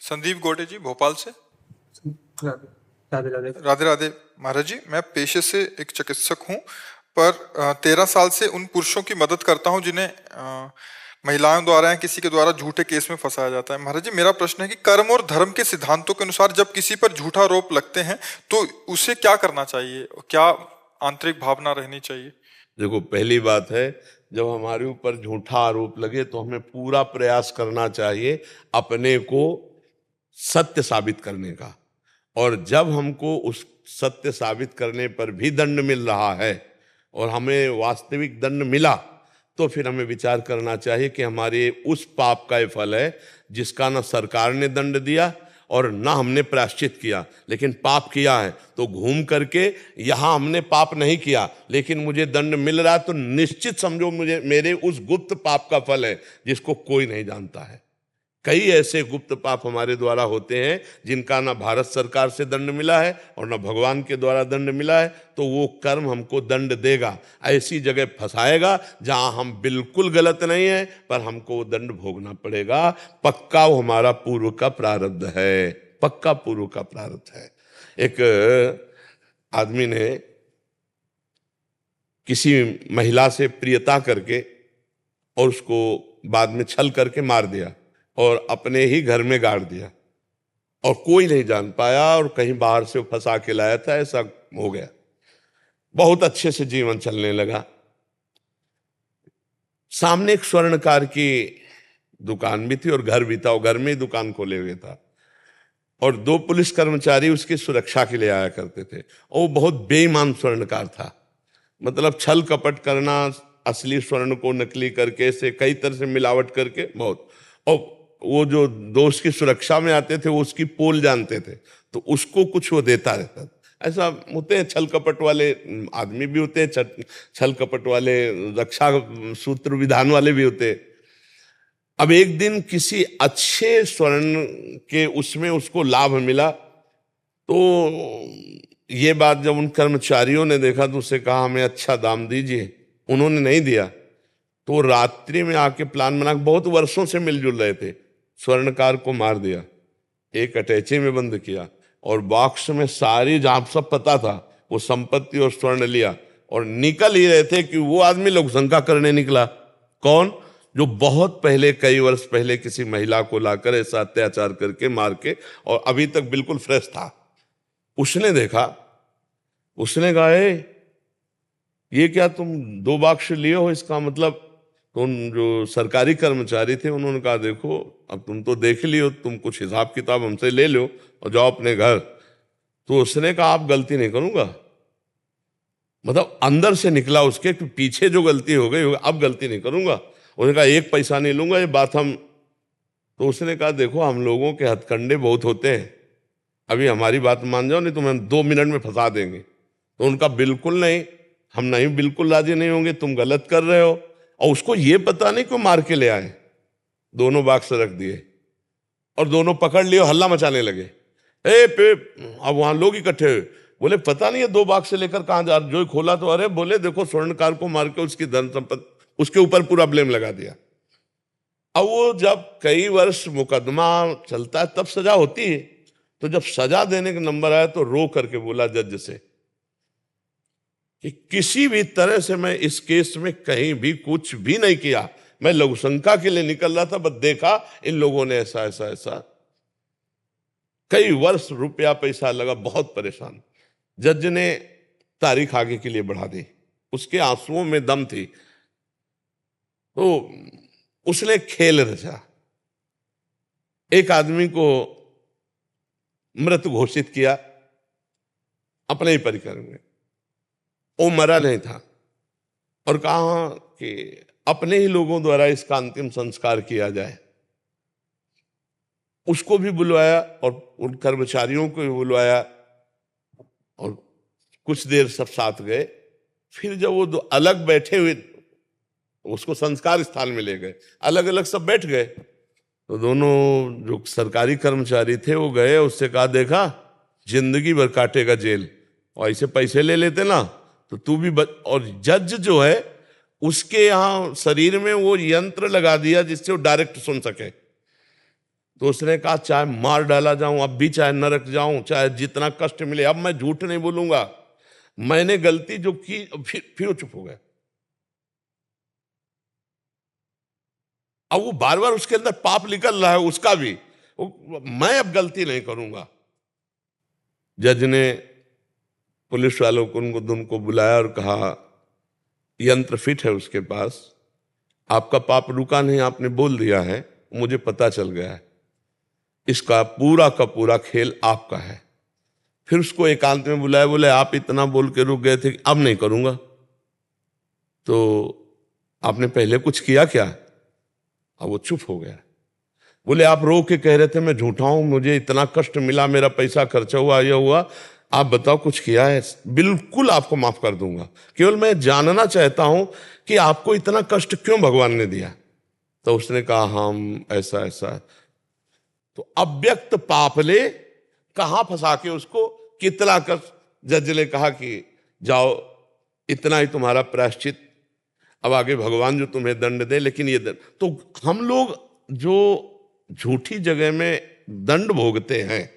संदीप गोटे जी भोपाल से। राधे राधे। राधे राधे महाराज जी, मैं पेशे से एक चिकित्सक हूँ, पर 13 साल से उन पुरुषों की मदद करता हूँ जिन्हें महिलाओं द्वारा या किसी के द्वारा झूठे केस में फंसाया जाता है। महाराज जी, मेरा प्रश्न है कि कर्म और धर्म के सिद्धांतों के अनुसार जब किसी पर झूठा आरोप लगते हैं तो उसे क्या करना चाहिए, क्या आंतरिक भावना रहनी चाहिए? देखो, पहली बात है, जब हमारे ऊपर झूठा आरोप लगे तो हमें पूरा प्रयास करना चाहिए अपने को सत्य साबित करने का। और जब हमको उस सत्य साबित करने पर भी दंड मिल रहा है और हमें वास्तविक दंड मिला, तो फिर हमें विचार करना चाहिए कि हमारे उस पाप का ये फल है जिसका ना सरकार ने दंड दिया और ना हमने प्रायश्चित किया, लेकिन पाप किया है। तो घूम करके यहाँ हमने पाप नहीं किया लेकिन मुझे दंड मिल रहा है, तो निश्चित समझो मुझे मेरे उस गुप्त पाप का फल है जिसको कोई नहीं जानता है। कई ऐसे गुप्त पाप हमारे द्वारा होते हैं जिनका ना भारत सरकार से दंड मिला है और ना भगवान के द्वारा दंड मिला है, तो वो कर्म हमको दंड देगा, ऐसी जगह फंसाएगा जहां हम बिल्कुल गलत नहीं है पर हमको वो दंड भोगना पड़ेगा। पक्का वो हमारा पूर्व का प्रारब्ध है, पक्का पूर्व का प्रारब्ध है। एक आदमी ने किसी महिला से प्रियता करके और उसको बाद में छल करके मार दिया और अपने ही घर में गाड़ दिया और कोई नहीं जान पाया और कहीं बाहर से फंसा के लाया था, ऐसा हो गया। बहुत अच्छे से जीवन चलने लगा। सामने एक स्वर्णकार की दुकान भी थी और घर भी था, और घर में ही दुकान खोले हुए था और 2 पुलिस कर्मचारी उसकी सुरक्षा के लिए आया करते थे। और वो बहुत बेईमान स्वर्णकार था, मतलब छल कपट करना, असली स्वर्ण को नकली करके से कई तरह से मिलावट करके बहुत। और वो जो दोस्त की सुरक्षा में आते थे वो उसकी पोल जानते थे, तो उसको कुछ वो देता रहता था। ऐसा होते हैं छल कपट वाले आदमी भी होते हैं, छल कपट वाले रक्षा सूत्र विधान वाले भी होते हैं। अब एक दिन किसी अच्छे स्वर्ण के उसमें उसको लाभ मिला, तो ये बात जब उन कर्मचारियों ने देखा तो उसे कहा हमें अच्छा दाम दीजिए। उन्होंने नहीं दिया तो रात्रि में आके प्लान बना, बहुत वर्षों से मिलजुल रहे थे, स्वर्णकार को मार दिया, एक अटैची में बंद किया और बॉक्स में सारी, जहां सब पता था, वो संपत्ति और स्वर्ण लिया और निकल ही रहे थे कि वो आदमी लोग शंका करने निकला। कौन? जो बहुत पहले, कई वर्ष पहले किसी महिला को लाकर ऐसा अत्याचार करके मार के और अभी तक बिल्कुल फ्रेश था। उसने देखा, उसने कहा ये क्या तुम 2 बाक्स लिए हो, इसका मतलब? तो उन जो सरकारी कर्मचारी थे उन्होंने कहा देखो अब तुम तो देख लियो, तुम कुछ हिसाब किताब हमसे ले लो और जाओ अपने घर। तो उसने कहा आप गलती नहीं करूंगा, मतलब अंदर से निकला उसके कि पीछे जो गलती हो गई अब गलती नहीं करूंगा। उसने कहा 1 पैसा नहीं लूंगा, ये बात हम। तो उसने कहा देखो हम लोगों के हथकंडे बहुत होते हैं, अभी हमारी बात मान जाओ नहीं तो हम 2 मिनट में फंसा देंगे। तो उनका बिल्कुल नहीं, हम नहीं, बिल्कुल राजी नहीं होंगे, तुम गलत कर रहे हो। और उसको ये पता नहीं क्यों मार के ले आए, दोनों बाक्स रख दिए और दोनों पकड़ लिए, हल्ला मचाने लगे। अब वहां लोग इकट्ठे हुए, बोले पता नहीं है 2 बाक्स लेकर कहां जा, जो खोला तो अरे बोले देखो स्वर्णकार को मार के उसकी धन संपत्ति, उसके ऊपर पूरा ब्लेम लगा दिया। अब वो जब कई वर्ष मुकदमा चलता है तब सजा होती है, तो जब सजा देने का नंबर आया तो रो करके बोला जज से कि किसी भी तरह से मैं इस केस में कहीं भी कुछ भी नहीं किया, मैं लघु शंका के लिए निकल रहा था, बस देखा इन लोगों ने ऐसा ऐसा ऐसा। कई वर्ष रुपया पैसा लगा, बहुत परेशान। जज ने तारीख आगे के लिए बढ़ा दी, उसके आंसुओं में दम थी, तो उसने खेल रचा, एक आदमी को मृत घोषित किया अपने ही परिकर में। वो मरा नहीं था और कहा कि अपने ही लोगों द्वारा इसका अंतिम संस्कार किया जाए। उसको भी बुलवाया और उन कर्मचारियों को भी बुलवाया और कुछ देर सब साथ गए। फिर जब वो 2 अलग बैठे हुए, उसको संस्कार स्थान में ले गए, अलग अलग सब बैठ गए, तो दोनों जो सरकारी कर्मचारी थे वो गए, उससे कहा देखा जिंदगी भर काटेगा जेल, और ऐसे पैसे ले लेते ना तो तू भी और जज जो है उसके यहाँ शरीर में वो यंत्र लगा दिया जिससे वो डायरेक्ट सुन सके। तो उसने कहा चाहे मार डाला जाऊं, अब भी चाहे नरक जाऊं, चाहे जितना कष्ट मिले, अब मैं झूठ नहीं बोलूंगा, मैंने गलती जो की। फिर वो चुप हो गया। अब वो बार बार उसके अंदर पाप निकल रहा है उसका भी, मैं अब गलती नहीं करूंगा। जज ने पुलिस वालों को उनको बुलाया और कहा यंत्र फिट है उसके पास, आपका पाप रुका नहीं, आपने बोल दिया है, मुझे पता चल गया है, इसका पूरा का पूरा खेल आपका है। फिर उसको एकांत में बुलाया, बोले आप इतना बोल के रुक गए थे, अब नहीं करूंगा, तो आपने पहले कुछ किया क्या? अब वो चुप हो गया। बोले आप रो के कह रहे थे मैं झूठा हूं, मुझे इतना कष्ट मिला, मेरा पैसा खर्चा हुआ, यह हुआ, आप बताओ कुछ किया है? बिल्कुल आपको माफ कर दूंगा, केवल मैं जानना चाहता हूं कि आपको इतना कष्ट क्यों भगवान ने दिया। तो उसने कहा हम ऐसा ऐसा। तो अव्यक्त पाप ले कहां फंसा के उसको कितना कर। जज ने कहा कि जाओ, इतना ही तुम्हारा प्रायश्चित, अब आगे भगवान जो तुम्हें दंड दे, लेकिन ये दंड। तो हम लोग जो झूठी जगह में दंड भोगते हैं,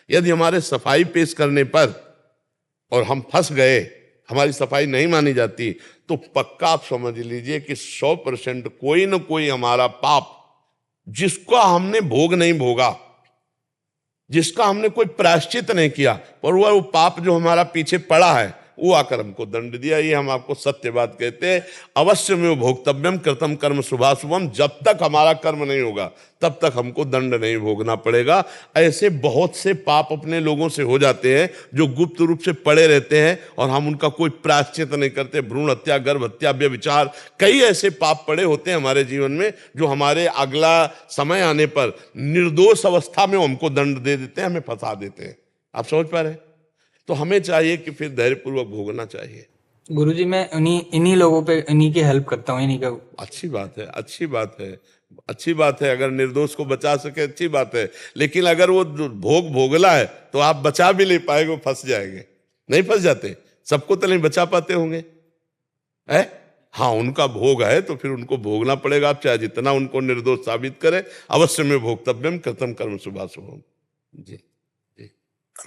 यदि हमारे सफाई पेश करने पर और हम फंस गए, हमारी सफाई नहीं मानी जाती, तो पक्का आप समझ लीजिए कि 100% कोई ना कोई हमारा पाप जिसका हमने भोग नहीं भोगा, जिसका हमने कोई प्रायश्चित नहीं किया, पर वो पाप जो हमारा पीछे पड़ा है, वो आकर हमको दंड दिया। ये हम आपको सत्य बात कहते हैं। अवश्य में भोक्तव्यम कृतम कर्म शुभाशुभम, जब तक हमारा कर्म नहीं होगा तब तक हमको दंड नहीं भोगना पड़ेगा। ऐसे बहुत से पाप अपने लोगों से हो जाते हैं जो गुप्त रूप से पड़े रहते हैं और हम उनका कोई प्रायश्चित नहीं करते। भ्रूण हत्या, गर्भ हत्या, व्यभिचार, कई ऐसे पाप पड़े होते हैं हमारे जीवन में जो हमारे अगला समय आने पर निर्दोष अवस्था में हमको दंड दे देते हैं, हमें फंसा देते हैं। आप समझ पा रहे हैं? तो हमें चाहिए कि फिर धैर्यपूर्वक भोगना चाहिए। गुरुजी मैं इन्हीं लोगों पे इन्हीं की हेल्प करता हूँ, इन्हीं का। अच्छी बात है, अच्छी बात है, अच्छी बात है। अगर निर्दोष को बचा सके अच्छी बात है, लेकिन अगर वो भोगला है तो आप बचा भी नहीं पाएंगे, वो फंस जाएंगे। नहीं फंस जाते? सबको तो नहीं बचा पाते होंगे, है? हाँ, उनका भोग है तो फिर उनको भोगना पड़ेगा। आप चाहे जितना उनको निर्दोष साबित करें, अवश्य में भोक्तव्यम कृतम कर्म शुभाशुभम। जी जी।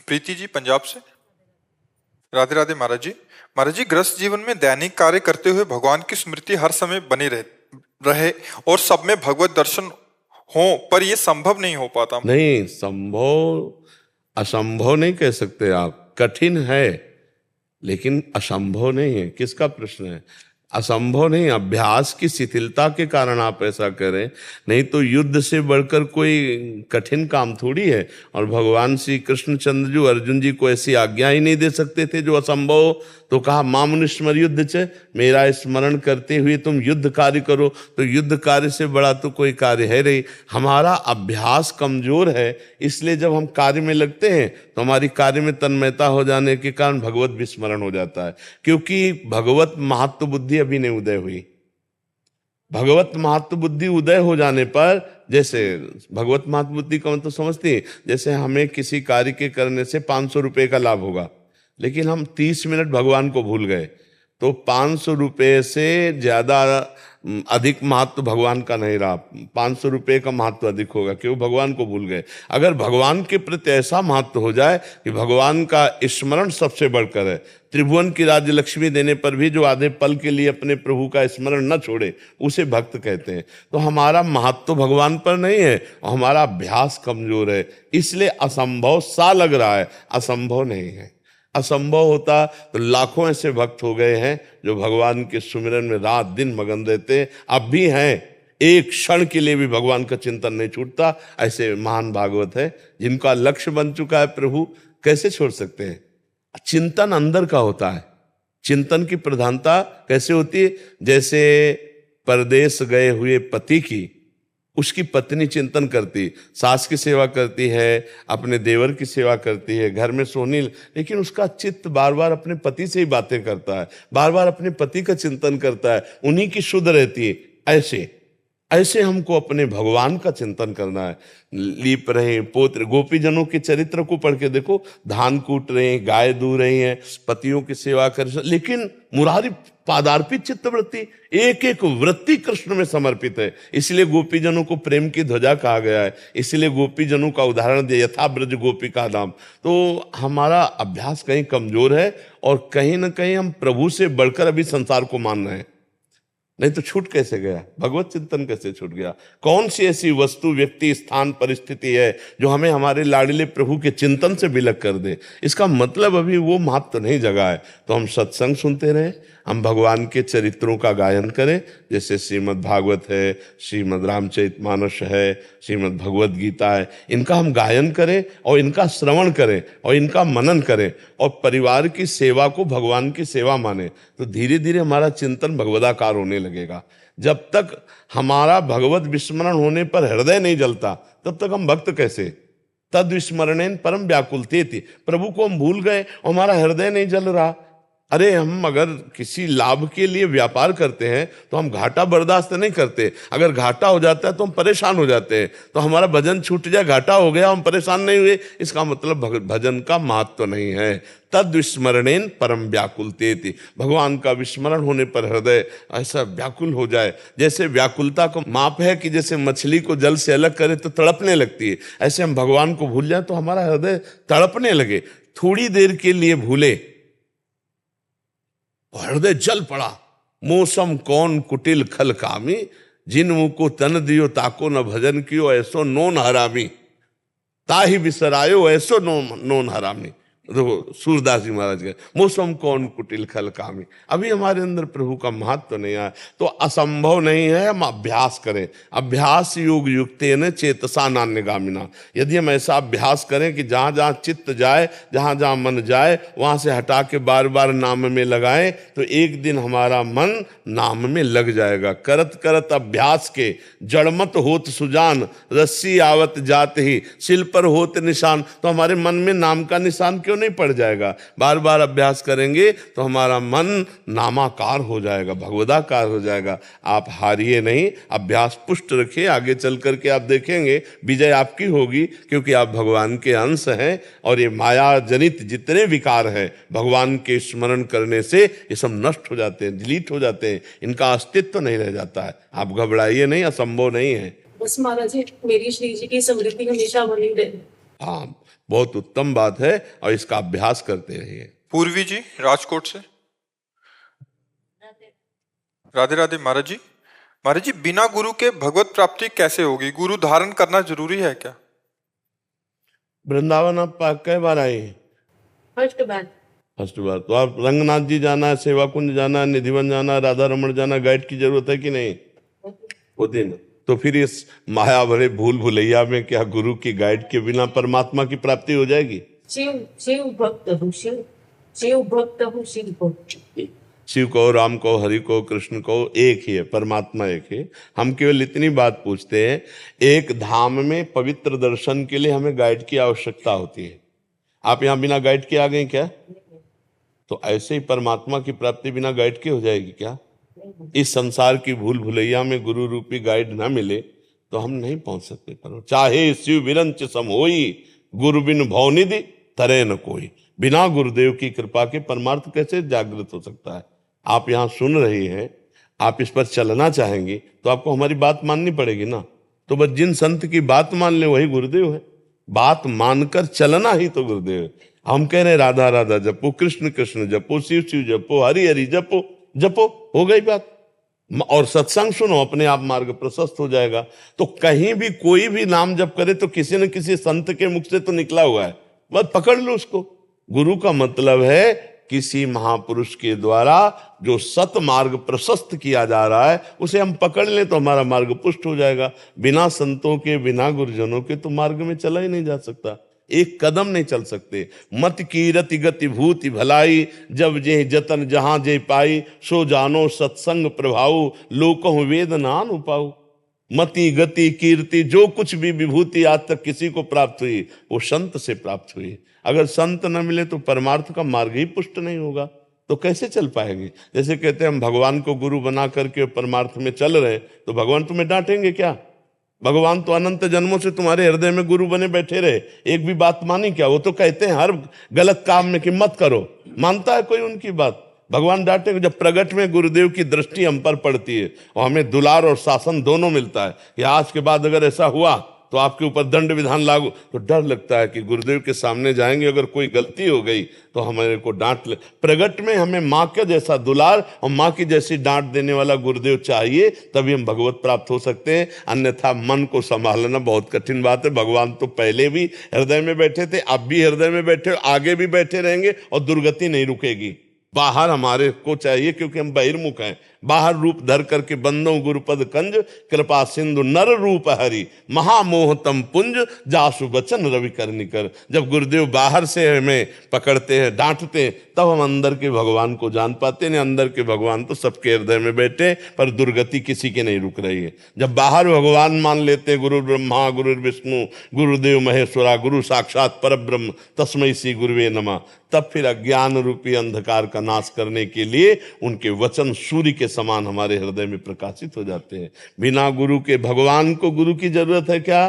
प्रीति जी पंजाब से। राधे राधे महाराज जी। महाराज जी, ग्रस्त जीवन में दैनिक कार्य करते हुए भगवान की स्मृति हर समय बनी रहे और सब में भगवत दर्शन हो, पर यह संभव नहीं हो पाता। नहीं, संभव असंभव नहीं कह सकते आप, कठिन है लेकिन असंभव नहीं है। किसका प्रश्न है? असंभव नहीं, अभ्यास की शिथिलता के कारण आप ऐसा करें, नहीं तो युद्ध से बढ़कर कोई कठिन काम थोड़ी है। और भगवान श्री कृष्णचंद्र जी अर्जुन जी को ऐसी आज्ञा ही नहीं दे सकते थे जो असंभव हो। तो कहा मामुनिस्मर युद्ध च, मेरा स्मरण करते हुए तुम युद्ध कार्य करो। तो युद्ध कार्य से बड़ा तो कोई कार्य है नहीं। हमारा अभ्यास कमजोर है, इसलिए जब हम कार्य में लगते हैं तो हमारी कार्य में तन्मयता हो जाने के कारण भगवत विस्मरण हो जाता है, क्योंकि भगवत महत्व बुद्धि अभी नहीं उदय हुई। भगवत महत्व बुद्धि उदय हो जाने पर, जैसे भगवत महत्व बुद्धि का मतलब समझती है, जैसे हमें किसी कार्य के करने से 500 रुपए का लाभ होगा, लेकिन हम 30 मिनट भगवान को भूल गए, तो 500 रुपये से ज्यादा अधिक महत्व भगवान का नहीं रहा। 500 रुपये का महत्व अधिक होगा, क्यों? भगवान को भूल गए। अगर भगवान के प्रति ऐसा महत्व हो जाए कि भगवान का स्मरण सबसे बढ़कर है, त्रिभुवन की राज्य लक्ष्मी देने पर भी जो आधे पल के लिए अपने प्रभु का स्मरण न छोड़े, उसे भक्त कहते हैं। तो हमारा महत्व भगवान पर नहीं है और हमारा अभ्यास कमजोर है, इसलिए असंभव सा लग रहा है, असंभव नहीं है। असंभव होता तो लाखों ऐसे भक्त हो गए हैं जो भगवान के सुमिरन में रात दिन मगन रहते हैं, अब भी हैं, एक क्षण के लिए भी भगवान का चिंतन नहीं छूटता। ऐसे महान भागवत है जिनका लक्ष्य बन चुका है प्रभु, कैसे छोड़ सकते हैं? चिंतन अंदर का होता है। चिंतन की प्रधानता कैसे होती है? जैसे परदेश गए हुए पति की, उसकी पत्नी चिंतन करती, सास की सेवा करती है, अपने देवर की सेवा करती है, घर में सोनी, लेकिन उसका चित्त बार बार अपने पति से ही बातें करता है, बार बार अपने पति का चिंतन करता है, उन्हीं की शुद्ध रहती है। ऐसे ऐसे हमको अपने भगवान का चिंतन करना है। लीप रहे हैं, पोत रहे, गोपीजनों के चरित्र को पढ़ के देखो, धान कूट रहे हैं, गाय दू रही हैं, पतियों की सेवा कर रहे हैं, लेकिन मुरारी पादार्पित चित्तवृत्ति, एक एक वृत्ति कृष्ण में समर्पित है। इसलिए गोपीजनों को प्रेम की ध्वजा कहा गया है, इसलिए गोपीजनों का उदाहरण दिया, यथा ब्रज गोपी का नाम। तो हमारा अभ्यास कहीं कमजोर है और कहीं ना कहीं हम प्रभु से बढ़कर अभी संसार को मान रहे हैं। नहीं तो छूट कैसे गया, भगवत चिंतन कैसे छूट गया? कौन सी ऐसी वस्तु, व्यक्ति, स्थान, परिस्थिति है जो हमें हमारे लाडले प्रभु के चिंतन से विलग कर दे? इसका मतलब अभी वो महत्व नहीं जगा है। तो हम सत्संग सुनते रहे, हम भगवान के चरित्रों का गायन करें, जैसे श्रीमद् भागवत है, श्रीमद् रामचरितमानस है, श्रीमद् भगवत गीता है, इनका हम गायन करें और इनका श्रवण करें और इनका मनन करें और परिवार की सेवा को भगवान की सेवा माने, तो धीरे धीरे हमारा चिंतन भगवदाकार होने लगेगा। जब तक हमारा भगवत विस्मरण होने पर हृदय नहीं जलता, तब तक हम भक्त कैसे? तद विस्मरणेन परम व्याकुलते थी, प्रभु को हम भूल गए और हमारा हृदय नहीं जल रहा। अरे हम अगर किसी लाभ के लिए व्यापार करते हैं तो हम घाटा बर्दाश्त नहीं करते। अगर घाटा हो जाता है तो हम परेशान हो जाते हैं। तो हमारा भजन छूट जाए, घाटा हो गया, हम परेशान नहीं हुए, इसका मतलब भजन का महत्व नहीं है। तद विस्मरणेन परम व्याकुलते थी, भगवान का विस्मरण होने पर हृदय ऐसा व्याकुल हो जाए। जैसे व्याकुलता को माप है कि जैसे मछली को जल से अलग करे तो तड़पने लगती है, ऐसे हम भगवान को भूल जाए तो हमारा हृदय तड़पने लगे। थोड़ी देर के लिए भूले, हृदय जल पड़ा। मौसम कौन कुटिल खल कामी, जिन मुँह को तन दियो ताको न भजन कियो, ऐसो नोन हरामी, ताही बिसरायो ऐसो नोन हरामी। देखो सूरदास जी महाराज के मौसम कौन कुटिल खल कामी। अभी हमारे अंदर प्रभु का महत्व तो नहीं आया, तो असंभव नहीं है, हम अभ्यास करें। अभ्यास योग युक्तेन चेतसा नान्यगामिना। यदि हम ऐसा अभ्यास करें कि जहाँ जहाँ चित्त जाए, जहाँ जहाँ मन जाए, वहाँ से हटा के बार बार नाम में लगाएं, तो एक दिन हमारा मन नाम में लग जाएगा। करत करत अभ्यास के जड़मत होत सुजान, रस्सी आवत जात ही सिल पर होत निशान। तो हमारे मन में नाम का निशान क्यों नहीं पड़ जाएगा? बार बार अभ्यास करेंगे तो हमारा मन नामाकार हो जाएगा, भगवदाकार हो जाएगा। आप हारिए नहीं, अभ्यास पुष्ट रखिए, आगे चल करके आप देखेंगे विजय आपकी होगी, क्योंकि आप भगवान के अंश हैं। और ये माया जनित जितने विकार हैं, भगवान के स्मरण करने से ये सब नष्ट हो जाते हैं, डिलीट हो जाते हैं, इनका अस्तित्व नहीं रह जाता है। आप घबराइए नहीं, असंभव नहीं है। बस महाराज जी, मेरी श्री जी की समृद्धि हमेशा बनी रहे। हाँ, बहुत उत्तम बात है और इसका अभ्यास करते रहिए। पूर्वी जी राजकोट से। राधे राधे महाराज जी। महाराज जी, बिना गुरु के भगवत प्राप्ति कैसे होगी? गुरु धारण करना जरूरी है क्या? वृंदावन आप कई बार आए हैं? फर्स्ट बार। फर्स्ट बार। तो आप रंगनाथ जी जाना है, सेवा कुंज जाना है, निधिवन जाना है, राधा रमण जाना, गाइड की जरूरत है कि नहीं? होती ना। तो फिर इस माया भरे भूल भुलैया में क्या गुरु की गाइड के बिना परमात्मा की प्राप्ति हो जाएगी? शिव भक्त हूँ, शिव भक्त हूँ, शिव भक्त। शिव को, राम को, हरि को, कृष्ण को एक ही है, परमात्मा एक है। हम केवल इतनी बात पूछते हैं, एक धाम में पवित्र दर्शन के लिए हमें गाइड की आवश्यकता होती है। आप यहाँ बिना गाइड के आ गए क्या? तो ऐसे ही परमात्मा की प्राप्ति बिना गाइड के हो जाएगी क्या? इस संसार की भूल भुलैया में गुरु रूपी गाइड ना मिले तो हम नहीं पहुंच सकते। पर चाहे शिव विरंच सम होई, गुरु बिन भवनिधि तरे न कोई। बिना गुरुदेव की कृपा के परमार्थ कैसे जागृत हो सकता है? आप यहाँ सुन रहे हैं, आप इस पर चलना चाहेंगे तो आपको हमारी बात माननी पड़ेगी ना। तो बस जिन संत की बात मान ले वही गुरुदेव है। बात मानकर चलना ही तो गुरुदेव है। हम कह रहे राधा राधा जपो, कृष्ण कृष्ण जपो, शिव शिव जपो, हरि हरि जपो, जपो, हो गई बात। और सत्संग सुनो, अपने आप मार्ग प्रशस्त हो जाएगा। तो कहीं भी कोई भी नाम जप करे तो किसी न किसी संत के मुख से तो निकला हुआ है, बस पकड़ लो उसको। गुरु का मतलब है किसी महापुरुष के द्वारा जो सत मार्ग प्रशस्त किया जा रहा है उसे हम पकड़ लें तो हमारा मार्ग पुष्ट हो जाएगा। बिना संतों के, बिना गुरुजनों के तो मार्ग में चला ही नहीं जा सकता, एक कदम नहीं चल सकते। मत की रति गति भूति भलाई, जब जे जतन जहां जे पाई, सो जानो सत्संग प्रभाऊ, लोकहु वेद नान उपाऊ। मति गति कीर्ति जो कुछ भी विभूति आज तक किसी को प्राप्त हुई वो संत से प्राप्त हुई। अगर संत न मिले तो परमार्थ का मार्ग ही पुष्ट नहीं होगा। तो कैसे चल पाएंगे? जैसे कहते हैं हम भगवान को गुरु बना करके परमार्थ में चल रहे हैं, तो भगवान तुम्हें डांटेंगे क्या? भगवान तो अनंत जन्मों से तुम्हारे हृदय में गुरु बने बैठे रहे, एक भी बात मानी क्या? वो तो कहते हैं हर गलत काम में कि मत करो, मानता है कोई उनकी बात? भगवान डांटेंगे? जब प्रगट में गुरुदेव की दृष्टि हम पर पड़ती है और हमें दुलार और शासन दोनों मिलता है कि आज के बाद अगर ऐसा हुआ तो आपके ऊपर दंड विधान लागू, तो डर लगता है कि गुरुदेव के सामने जाएंगे, अगर कोई गलती हो गई तो हमारे को डांट ले। प्रगट में हमें माँ के जैसा दुलार और माँ की जैसी डांट देने वाला गुरुदेव चाहिए, तभी हम भगवत प्राप्त हो सकते हैं। अन्यथा मन को संभालना बहुत कठिन बात है। भगवान तो पहले भी हृदय में बैठे थे, अब भी हृदय में बैठे, आगे भी बैठे रहेंगे और दुर्गति नहीं रुकेगी। बाहर हमारे को चाहिए क्योंकि हम बहिर्मुख हैं। बाहर रूप धर करके बंदों गुरुपद कंज, कृपा सिंधु नर रूप हरि, महामोहतम पुंज, जासु बचन रवि करनिकर। जब गुरुदेव बाहर से हमें पकड़ते हैं, डांटते हैं, तब हम अंदर के भगवान को जान पाते हैं। अंदर के भगवान तो सबके हृदय में बैठे, पर दुर्गति किसी की नहीं रुक रही है। जब बाहर भगवान मान लेते हैं, गुरु ब्रह्मा गुरु विष्णु गुरुदेव महेश्वरा, गुरु साक्षात परब्रह्म तस्मै श्री गुरुवे नमः, तब फिर अज्ञान रूपी अंधकार का नाश करने के लिए उनके वचन सूर्य के समान हमारे हृदय में प्रकाशित हो जाते हैं। बिना गुरु के भगवान को गुरु की जरूरत है क्या?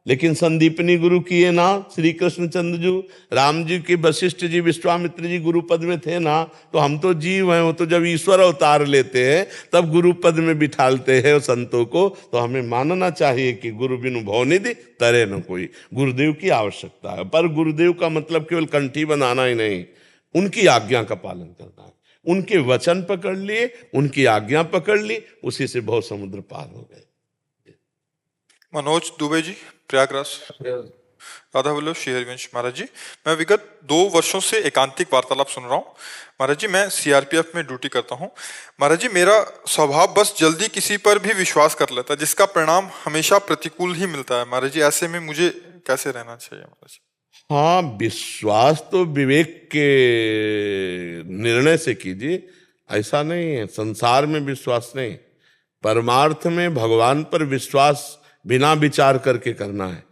लेकिन संदीपनी गुरु किए ना श्री कृष्णचंद्र जी, राम जी के वशिष्ठ जी विश्वामित्र जी गुरु पद में थे ना, तो हम तो जीव हैं। वो तो जब ईश्वर अवतार लेते हैं तब गुरु पद में बिठालते हैं संतों को। तो हमें मानना चाहिए कि गुरु बिनु भवनिधि तरे न कोई। गुरुदेव की आवश्यकता है, पर गुरुदेव का मतलब केवल कंठी बनाना ही नहीं, उनकी आज्ञा का पालन करना है। उनके वचन पकड़ लिए, उनकी आज्ञा पकड़ ली, उसी से बहुत समुद्र पार हो गए। मनोज दुबे जी, प्रयागराज। राधा वल्लभ श्री हरिवंश। महाराज जी, मैं विगत 2 वर्षों से एकांतिक वार्तालाप सुन रहा हूँ। महाराज जी, मैं सीआरपीएफ में ड्यूटी करता हूँ। महाराज जी, मेरा स्वभाव बस जल्दी किसी पर भी विश्वास कर लेता है, जिसका परिणाम हमेशा प्रतिकूल ही मिलता है। महाराज जी, ऐसे में मुझे कैसे रहना चाहिए? महाराज जी, हाँ, विश्वास तो विवेक के निर्णय से कीजिए, ऐसा नहीं है। संसार में विश्वास नहीं, परमार्थ में भगवान पर विश्वास बिना विचार करके करना है।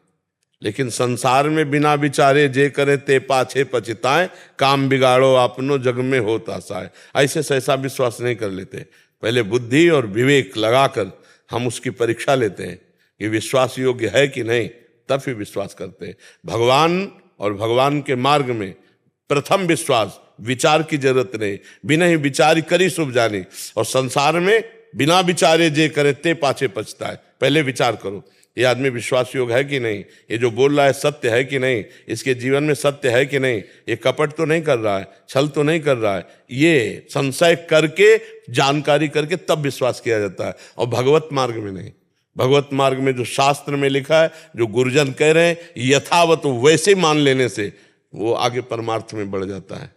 लेकिन संसार में बिना विचारे जे करे ते पाछे पछताए, काम बिगाड़ो अपनो जग में होता साए। ऐसे से ऐसा विश्वास नहीं कर लेते। पहले बुद्धि और विवेक लगाकर हम उसकी परीक्षा लेते हैं कि विश्वास योग्य है कि नहीं, तब फिर विश्वास करते हैं। भगवान और भगवान के मार्ग में प्रथम विश्वास, विचार की जरूरत नहीं, बिना ही विचार करी शुभ जानी। और संसार में बिना विचारे जे करे ते पाछे पछताए। पहले विचार करो, ये आदमी विश्वास योग्य है कि नहीं, ये जो बोल रहा है सत्य है कि नहीं, इसके जीवन में सत्य है कि नहीं, ये कपट तो नहीं कर रहा है, छल तो नहीं कर रहा है। ये संशय करके, जानकारी करके तब विश्वास किया जाता है, और भगवत मार्ग में नहीं। भगवत मार्ग में जो शास्त्र में लिखा है, जो गुरुजन कह रहे हैं, यथावत वैसे मान लेने से वो आगे परमार्थ में बढ़ जाता है।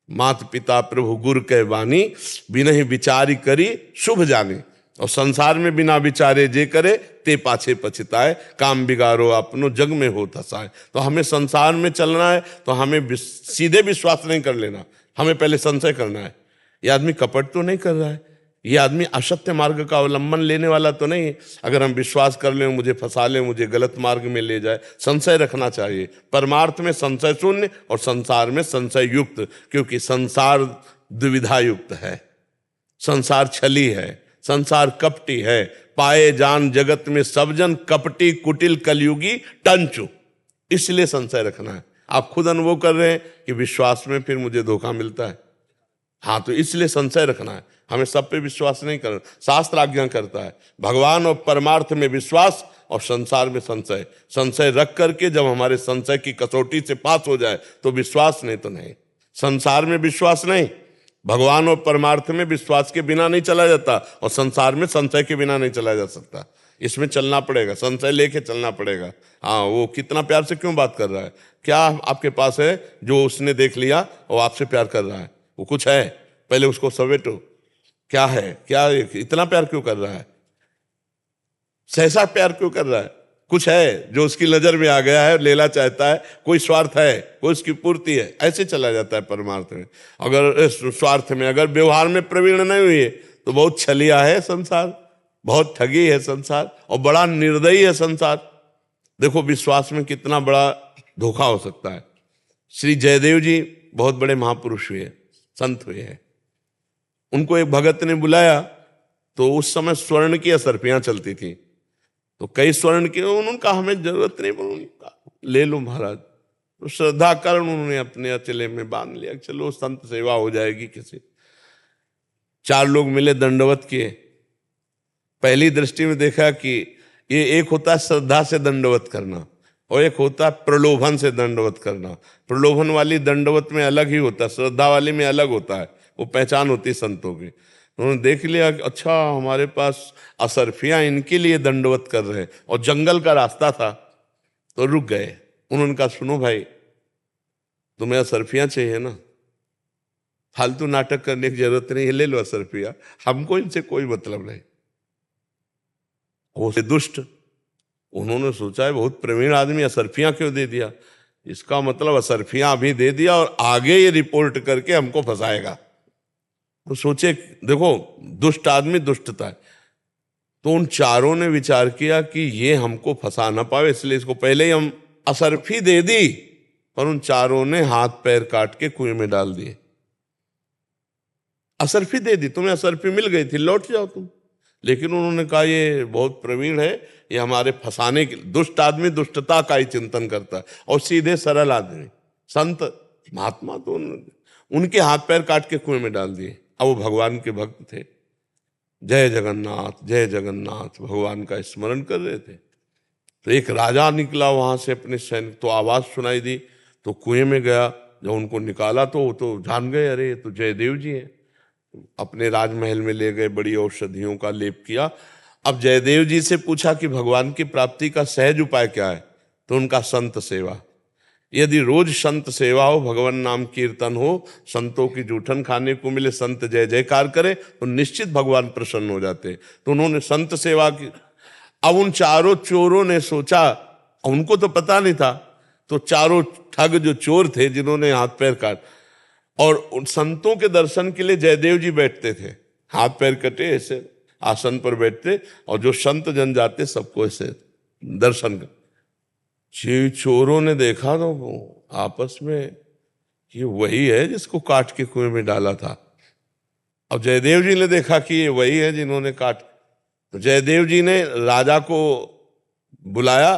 मात पिता प्रभु गुरु कह वाणी, बिना ही विचारी करी शुभ जानी। और संसार में बिना विचारे जे करे ते पाछे पछताए, काम बिगाड़ो अपनो जग में हो तसाए। तो हमें संसार में चलना है तो हमें सीधे विश्वास नहीं कर लेना, हमें पहले संशय करना है। ये आदमी कपट तो नहीं कर रहा है, ये आदमी असत्य मार्ग का अवलंबन लेने वाला तो नहीं है। अगर हम विश्वास कर लें मुझे फंसा ले, मुझे गलत मार्ग में ले जाए, संशय रखना चाहिए। परमार्थ में संशय शून्य और संसार में संशय युक्त, क्योंकि संसार दुविधा युक्त है, संसार छली है, संसार कपटी है। पाए जान जगत में सब जन कपटी कुटिल कलयुगी टंचु, इसलिए संशय रखना है। आप खुद अनुभव कर रहे हैं कि विश्वास में फिर मुझे धोखा मिलता है, हाँ, तो इसलिए संशय रखना है। हमें सब पे विश्वास नहीं करना। शास्त्र आज्ञा करता है भगवान और परमार्थ में विश्वास और संसार में संशय। संशय रख करके जब हमारे संशय की कसौटी से पास हो जाए तो विश्वास, नहीं तो नहीं। संसार में विश्वास नहीं, भगवान और परमार्थ में विश्वास के बिना नहीं चला जाता, और संसार में संशय के बिना नहीं चला जा सकता। इसमें चलना पड़ेगा, संशय लेके चलना पड़ेगा। हाँ, वो कितना प्यार से क्यों बात कर रहा है, क्या आपके पास है जो उसने देख लिया और आपसे प्यार कर रहा है? वो कुछ है, पहले उसको समेटो। क्या है, क्या इतना प्यार क्यों कर रहा है, सहसा प्यार क्यों कर रहा है? कुछ है जो उसकी नजर में आ गया है, लेना चाहता है, कोई स्वार्थ है, कोई उसकी पूर्ति है। ऐसे चला जाता है परमार्थ में। अगर स्वार्थ में, अगर व्यवहार में प्रवीण नहीं हुई तो बहुत छलिया है संसार, बहुत ठगी है संसार, और बड़ा निर्दयी है संसार। देखो विश्वास में कितना बड़ा धोखा हो सकता है। श्री जयदेव जी बहुत बड़े महापुरुष हुए, संत हुए हैं। उनको एक भगत ने बुलाया, तो उस समय स्वर्ण की असरफियां चलती थी, तो कई स्वर्ण की, उन्होंने कहा हमें जरूरत नहीं, उन्होंने कहा ले लो महाराज। तो श्रद्धा कारण उन्होंने अपने अचले में बांध लिया, चलो संत सेवा हो जाएगी किसी। 4 लोग मिले, दंडवत किए। पहली दृष्टि में देखा कि ये एक होता है श्रद्धा से दंडवत करना, और एक होता है प्रलोभन से दंडवत करना। प्रलोभन वाली दंडवत में अलग ही होता है, श्रद्धा वाली में अलग होता है, वो पहचान होती संतों की। उन्होंने देख लिया कि अच्छा हमारे पास असरफियां इनके लिए दंडवत कर रहे हैं, और जंगल का रास्ता था, तो रुक गए। उन्होंने कहा सुनो भाई, तुम्हें असरफियां चाहिए ना, फालतू नाटक करने की जरूरत नहीं है, ले लो असरफियां, हमको इनसे कोई मतलब नहीं। वो से दुष्ट, उन्होंने सोचा है बहुत प्रवीण आदमी, असरफियां क्यों दे दिया, इसका मतलब असरफियां अभी दे दिया और आगे ये रिपोर्ट करके हमको फंसाएगा। तो सोचे देखो दुष्ट आदमी दुष्टता है। तो उन चारों ने विचार किया कि ये हमको फंसा ना पावे, इसलिए इसको पहले ही हम असरफी दे दी, पर उन चारों ने हाथ पैर काट के कुएं में डाल दिए। असरफी दे दी, तुम्हें असरफी मिल गई थी, लौट जाओ तुम। लेकिन उन्होंने कहा ये बहुत प्रवीण है, ये हमारे फंसाने के, दुष्ट आदमी दुष्टता का ही चिंतन करता है, और सीधे सरल आदमी संत महात्मा तो उनके हाथ पैर काट के कुएं में डाल दिए। अब वो भगवान के भक्त थे, जय जगन्नाथ जय जगन्नाथ भगवान का स्मरण कर रहे थे। तो एक राजा निकला वहां से अपने सैनिक, तो आवाज सुनाई दी, तो कुएं में गया। जब उनको निकाला तो जान गए, अरे तो जयदेव जी हैं। अपने राजमहल में ले गए, बड़ी औषधियों का लेप किया। अब जयदेव जी से पूछा कि भगवान की प्राप्ति का सहज उपाय क्या है, तो उनका संत सेवा। यदि रोज संत सेवा हो, भगवान नाम कीर्तन हो, संतों की जूठन खाने को मिले, संत जय जयकार करे, तो निश्चित भगवान प्रसन्न हो जाते। तो उन्होंने संत सेवा की। अब उन चारों चोरों ने सोचा, उनको तो पता नहीं था, तो चारों ठग जो चोर थे जिन्होंने हाथ पैर काट, और उन संतों के दर्शन के लिए जयदेव जी बैठते थे, हाथ पैर कटे ऐसे आसन पर बैठते, और जो संत जन जाते सबको ऐसे दर्शन कर। चोरों ने देखा तो आपस में ये वही है जिसको काट के कुएं में डाला था। अब जयदेव जी ने देखा कि ये वही है जिन्होंने काट, तो जयदेव जी ने राजा को बुलाया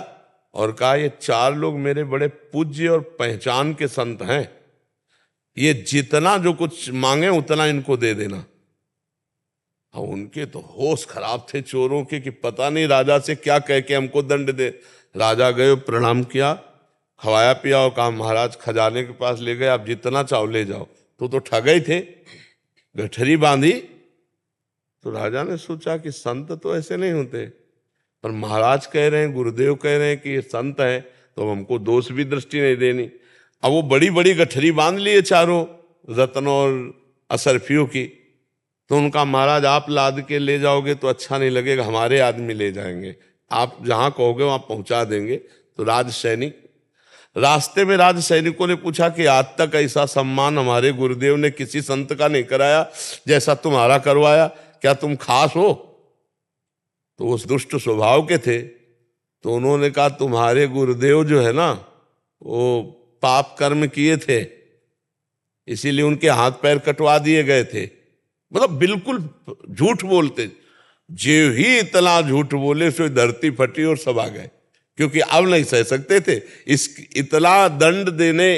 और कहा ये 4 लोग मेरे बड़े पूज्य और पहचान के संत हैं, ये जितना जो कुछ मांगे उतना इनको दे देना। अब उनके तो होश खराब थे चोरों के कि पता नहीं राजा से क्या कह के हमको दंड दे। राजा गए, प्रणाम किया, खवाया पिया और कहा महाराज खजाने के पास ले गए, आप जितना चाहो ले जाओ। तो ठगे थे, गठरी बांधी। तो राजा ने सोचा कि संत तो ऐसे नहीं होते, पर महाराज कह रहे हैं, गुरुदेव कह रहे हैं कि ये संत है, तो हमको दोष भी दृष्टि नहीं देनी। अब वो बड़ी बड़ी गठरी बांध लिए चारों रत्न और असरफियों की। तो उनका महाराज आप लाद के ले जाओगे तो अच्छा नहीं लगेगा, हमारे आदमी ले जाएंगे, आप जहां कहोगे वहां पहुंचा देंगे। तो राज सैनिक, रास्ते में राज सैनिकों ने पूछा कि आज तक ऐसा सम्मान हमारे गुरुदेव ने किसी संत का नहीं कराया जैसा तुम्हारा करवाया, क्या तुम खास हो? तो उस दुष्ट स्वभाव के थे, तो उन्होंने कहा तुम्हारे गुरुदेव जो है ना वो पाप कर्म किए थे, इसीलिए उनके हाथ पैर कटवा दिए गए थे। मतलब बिल्कुल झूठ बोलते, जो ही इतना झूठ बोले सो धरती फटी और सब आ गए, क्योंकि अब नहीं सह सकते थे। इस इतना दंड देने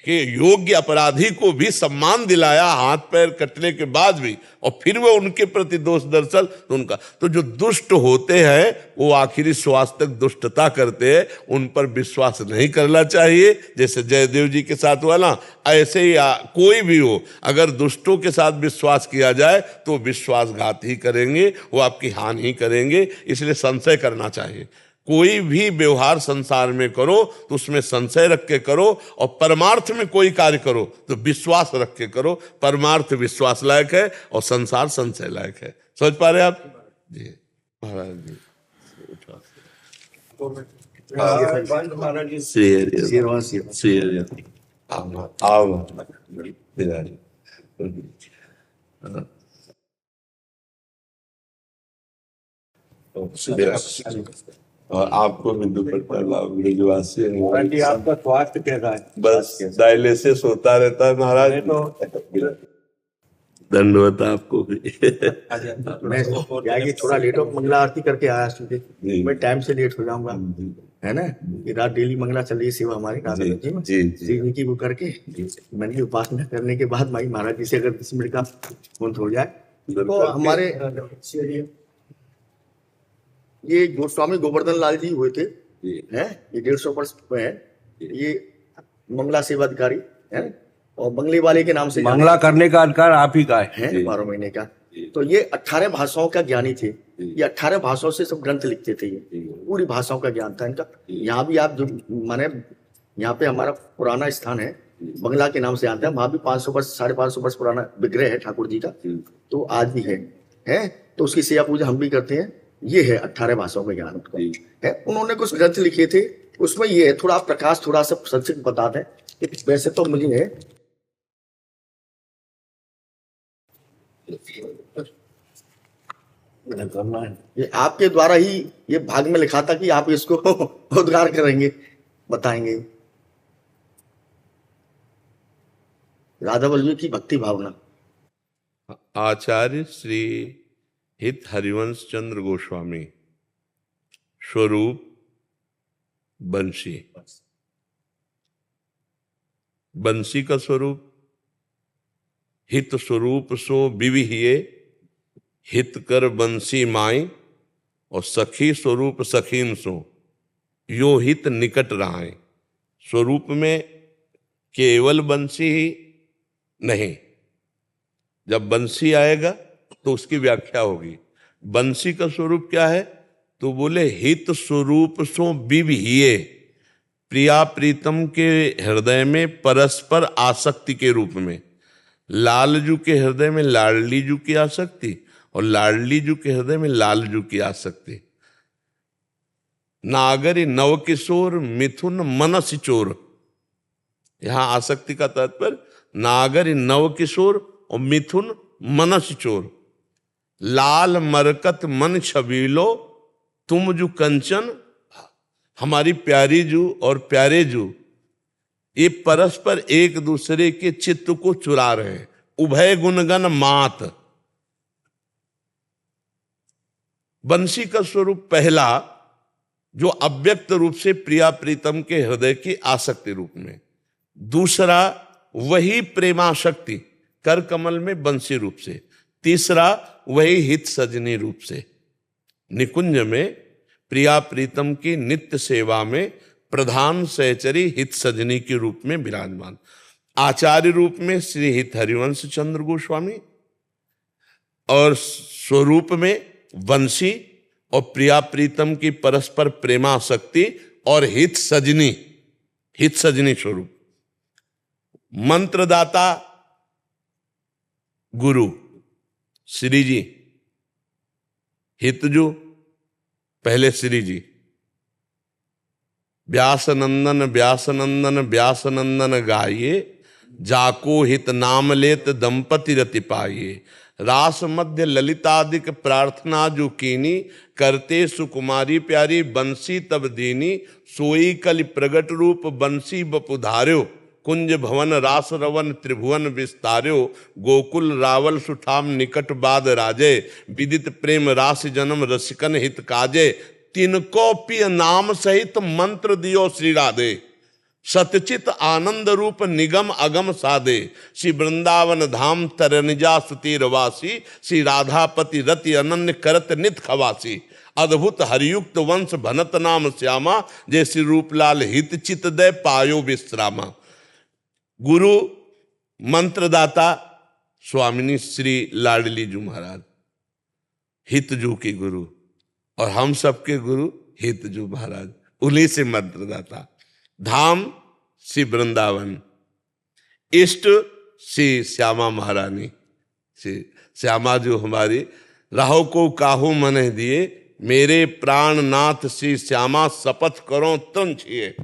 के योग्य अपराधी को भी सम्मान दिलाया हाथ पैर कटने के बाद भी, और फिर वो उनके प्रति दोष दर्शन। तो उनका तो जो दुष्ट होते हैं वो आखिरी श्वास तक दुष्टता करते हैं, उन पर विश्वास नहीं करना चाहिए। जैसे जयदेव जी के साथ हुआ ना, ऐसे ही कोई भी हो, अगर दुष्टों के साथ विश्वास किया जाए तो विश्वासघात ही करेंगे, वो आपकी हानि ही करेंगे। इसलिए संशय करना चाहिए। कोई भी व्यवहार संसार में करो तो उसमें संशय रख के करो, और परमार्थ में कोई कार्य करो तो विश्वास रख के करो। परमार्थ विश्वास लायक है और संसार संशय लायक है। समझ पा रहे आप जी? महाराज जी और आपको भी दुपट्टा लाभ ब्रिजवासी आपका स्वास्थ्य कैसा है? बस डायलिसिस होता रहता है महाराज। तो दंडवत आपको भी। मैं क्या है कि थोड़ा लेट हो, मंगला आरती करके आया क्योंकि मैं टाइम से लेट हो जाऊंगा, है ना। ये रात डेली मंगला चल रही है सेवा हमारी राधा जी में, जी, जी। श्री जी की वो करके मैंने उपासना करने के बाद माई महाराज जी से अगर 10 मिनट का फोन हो जाए तो हमारे ये गोस्वामी गोवर्धन लाल जी हुए थे, हैं, ये 150 वर्ष है, ये मंगला सेवा अधिकारी है और बंगले वाले के नाम से मंगला करने का अधिकार आप ही का है 12 महीने का। तो ये 18 भाषाओं का ज्ञानी थे, ये 18 भाषाओं से सब ग्रंथ लिखते थे, ये पूरी भाषाओं का ज्ञान था इनका। यहाँ भी आप जो माने यहाँ पे हमारा पुराना स्थान है बंगला के नाम से आता है, वहां भी 500 वर्ष 550 वर्ष पुराना विग्रह है ठाकुर जी का, तो आज भी है। तो उसकी सेवा पूजा हम भी करते हैं। ये है 18 भाषाओं का ज्ञान उनका है। उन्होंने कुछ ग्रंथ लिखे थे, उसमें ये है, थोड़ा प्रकाश थोड़ा सा संक्षिप्त बता दें। वैसे तो मुझे है ये आपके द्वारा ही ये भाग में लिखा था कि आप इसको उद्गार करेंगे, बताएंगे। राधा वल्लभ की भक्ति भावना। आचार्य श्री हित हरिवंश चंद्र गोस्वामी, स्वरूप बंसी। बंसी का स्वरूप हित स्वरूप सो विविहिये, हित कर बंसी माई, और सखी स्वरूप सखीन सो यो हित निकट रहाए। स्वरूप में केवल बंसी ही नहीं, जब बंसी आएगा तो उसकी व्याख्या होगी। बंसी का स्वरूप क्या है? तो बोले हित स्वरूप सो विविहिये, प्रिया प्रीतम के हृदय में परस्पर आसक्ति के रूप में। लालजू के हृदय में लाडलीजू की आसक्ति और लाडलीजू के हृदय में लालजू की आसक्ति। नागरी नवकिशोर मिथुन मनस चोर, यहां आसक्ति का तात्पर्य नागरी नवकिशोर और मिथुन मनस चोर। लाल मरकत मन छबीलो तुम जू कंचन, हमारी प्यारी जू और प्यारे जू ये परस्पर एक दूसरे के चित्त को चुरा रहे हैं। उभय गुणगन मात। बंसी का स्वरूप पहला जो अव्यक्त रूप से प्रिया प्रीतम के हृदय की आसक्ति रूप में, दूसरा वही प्रेमाशक्ति कर कमल में बंसी रूप से, तीसरा वही हित सजनी रूप से। निकुंज में प्रिया प्रीतम की नित्य सेवा में प्रधान सहचरी हित सजनी के रूप में विराजमान। आचार्य रूप में श्री हित हरिवंश चंद्र गोस्वामी और स्वरूप में बंसी और प्रिया प्रीतम की परस्पर प्रेमाशक्ति और हित सजनी स्वरूप। मंत्रदाता गुरु श्री जी, हितजू पहले श्री जी। व्यासनंदन व्यासनंदन व्यासनंदन गाइए, जाको हित नाम लेत दंपति रति पाइए। रास मध्य ललितादिक प्रार्थना जो कीनी, करते सुकुमारी प्यारी बंसी तब दीनी। सोई कलि प्रगट रूप बंसी बपुधार्यो, कुंज भवन रास रवन त्रिभुवन विस्तार्यो। गोकुल रावल सुठाम निकट बाद राजे, विदित प्रेम रास जन्म रसिकन हित काजे। तिनको पिय नाम सहित मंत्र दियो श्री राधे, सतचित आनंद रूप निगम अगम साधे। श्री वृंदावन धाम तरनिजा सुतीरवासी, श्री राधापति रति अनन्य करत नित खवासी। अद्भुत हरियुक्त वंश भनत नाम श्यामा, जय श्री रूपलाल हित चित दे पायो विश्रामा। गुरु मंत्रदाता स्वामिनी श्री लाडलीजू महाराज, हितजू की गुरु, और हम सबके गुरु हितजू महाराज, उन्हीं से मंत्रदाता। धाम श्री वृंदावन, इष्ट श्री श्यामा महारानी, श्री श्यामा जो हमारी। राहो को काहू मन दिए, मेरे प्राणनाथ श्री श्यामा शपथ करो तन छिए।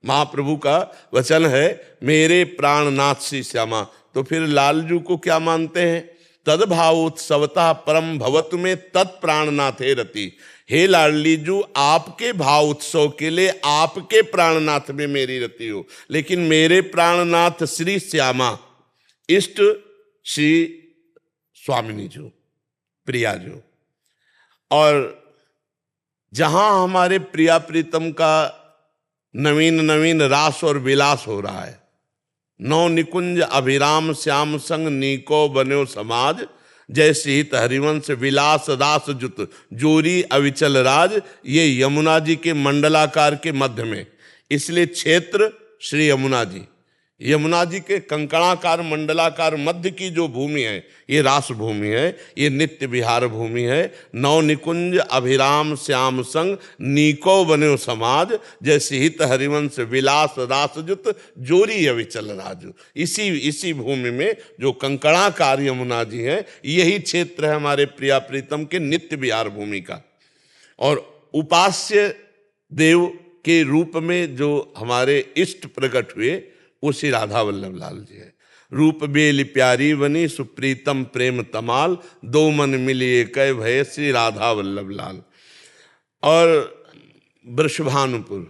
महाप्रभु का वचन है मेरे प्राणनाथ श्री श्यामा। तो फिर लालजू को क्या मानते हैं? तद्भावोत्सवता परम भवतु में तत्प्राणनाथे रति। हे लाडलीजू, आपके भाव उत्सव के लिए आपके प्राणनाथ में मेरी रति हो, लेकिन मेरे प्राणनाथ श्री श्यामा, इष्ट श्री स्वामिनी जो, प्रिया जो। और जहां हमारे प्रिया प्रीतम का नवीन नवीन रास और विलास हो रहा है, नौ निकुंज अभिराम श्याम संग नीको बन्यो समाज, जैसे हित हरिवंश विलास रास जुत जोरी अविचल राज। ये यमुना जी के मंडलाकार के मध्य में, इसलिए क्षेत्र श्री यमुना जी, यमुना जी के कंकणाकार मंडलाकार मध्य की जो भूमि है ये रास भूमि है, ये नित्य विहार भूमि है। नौ निकुंज अभिराम श्याम संग नीको बन्यो समाज, जैसे हित हरिवंश विलास रासजुत जोरी अविचल राजू। इसी भूमि में जो कंकणाकार यमुना जी है, यही क्षेत्र है हमारे प्रिया प्रीतम के नित्य विहार भूमि का। और उपास्य देव के रूप में जो हमारे इष्ट प्रकट हुए वो श्री राधा वल्लभ लाल जी है। रूप बेली प्यारी बनी सुप्रीतम प्रेम तमाल, दो मन मिलिए कह भय श्री राधा वल्लभ लाल। और वृषभानुपुर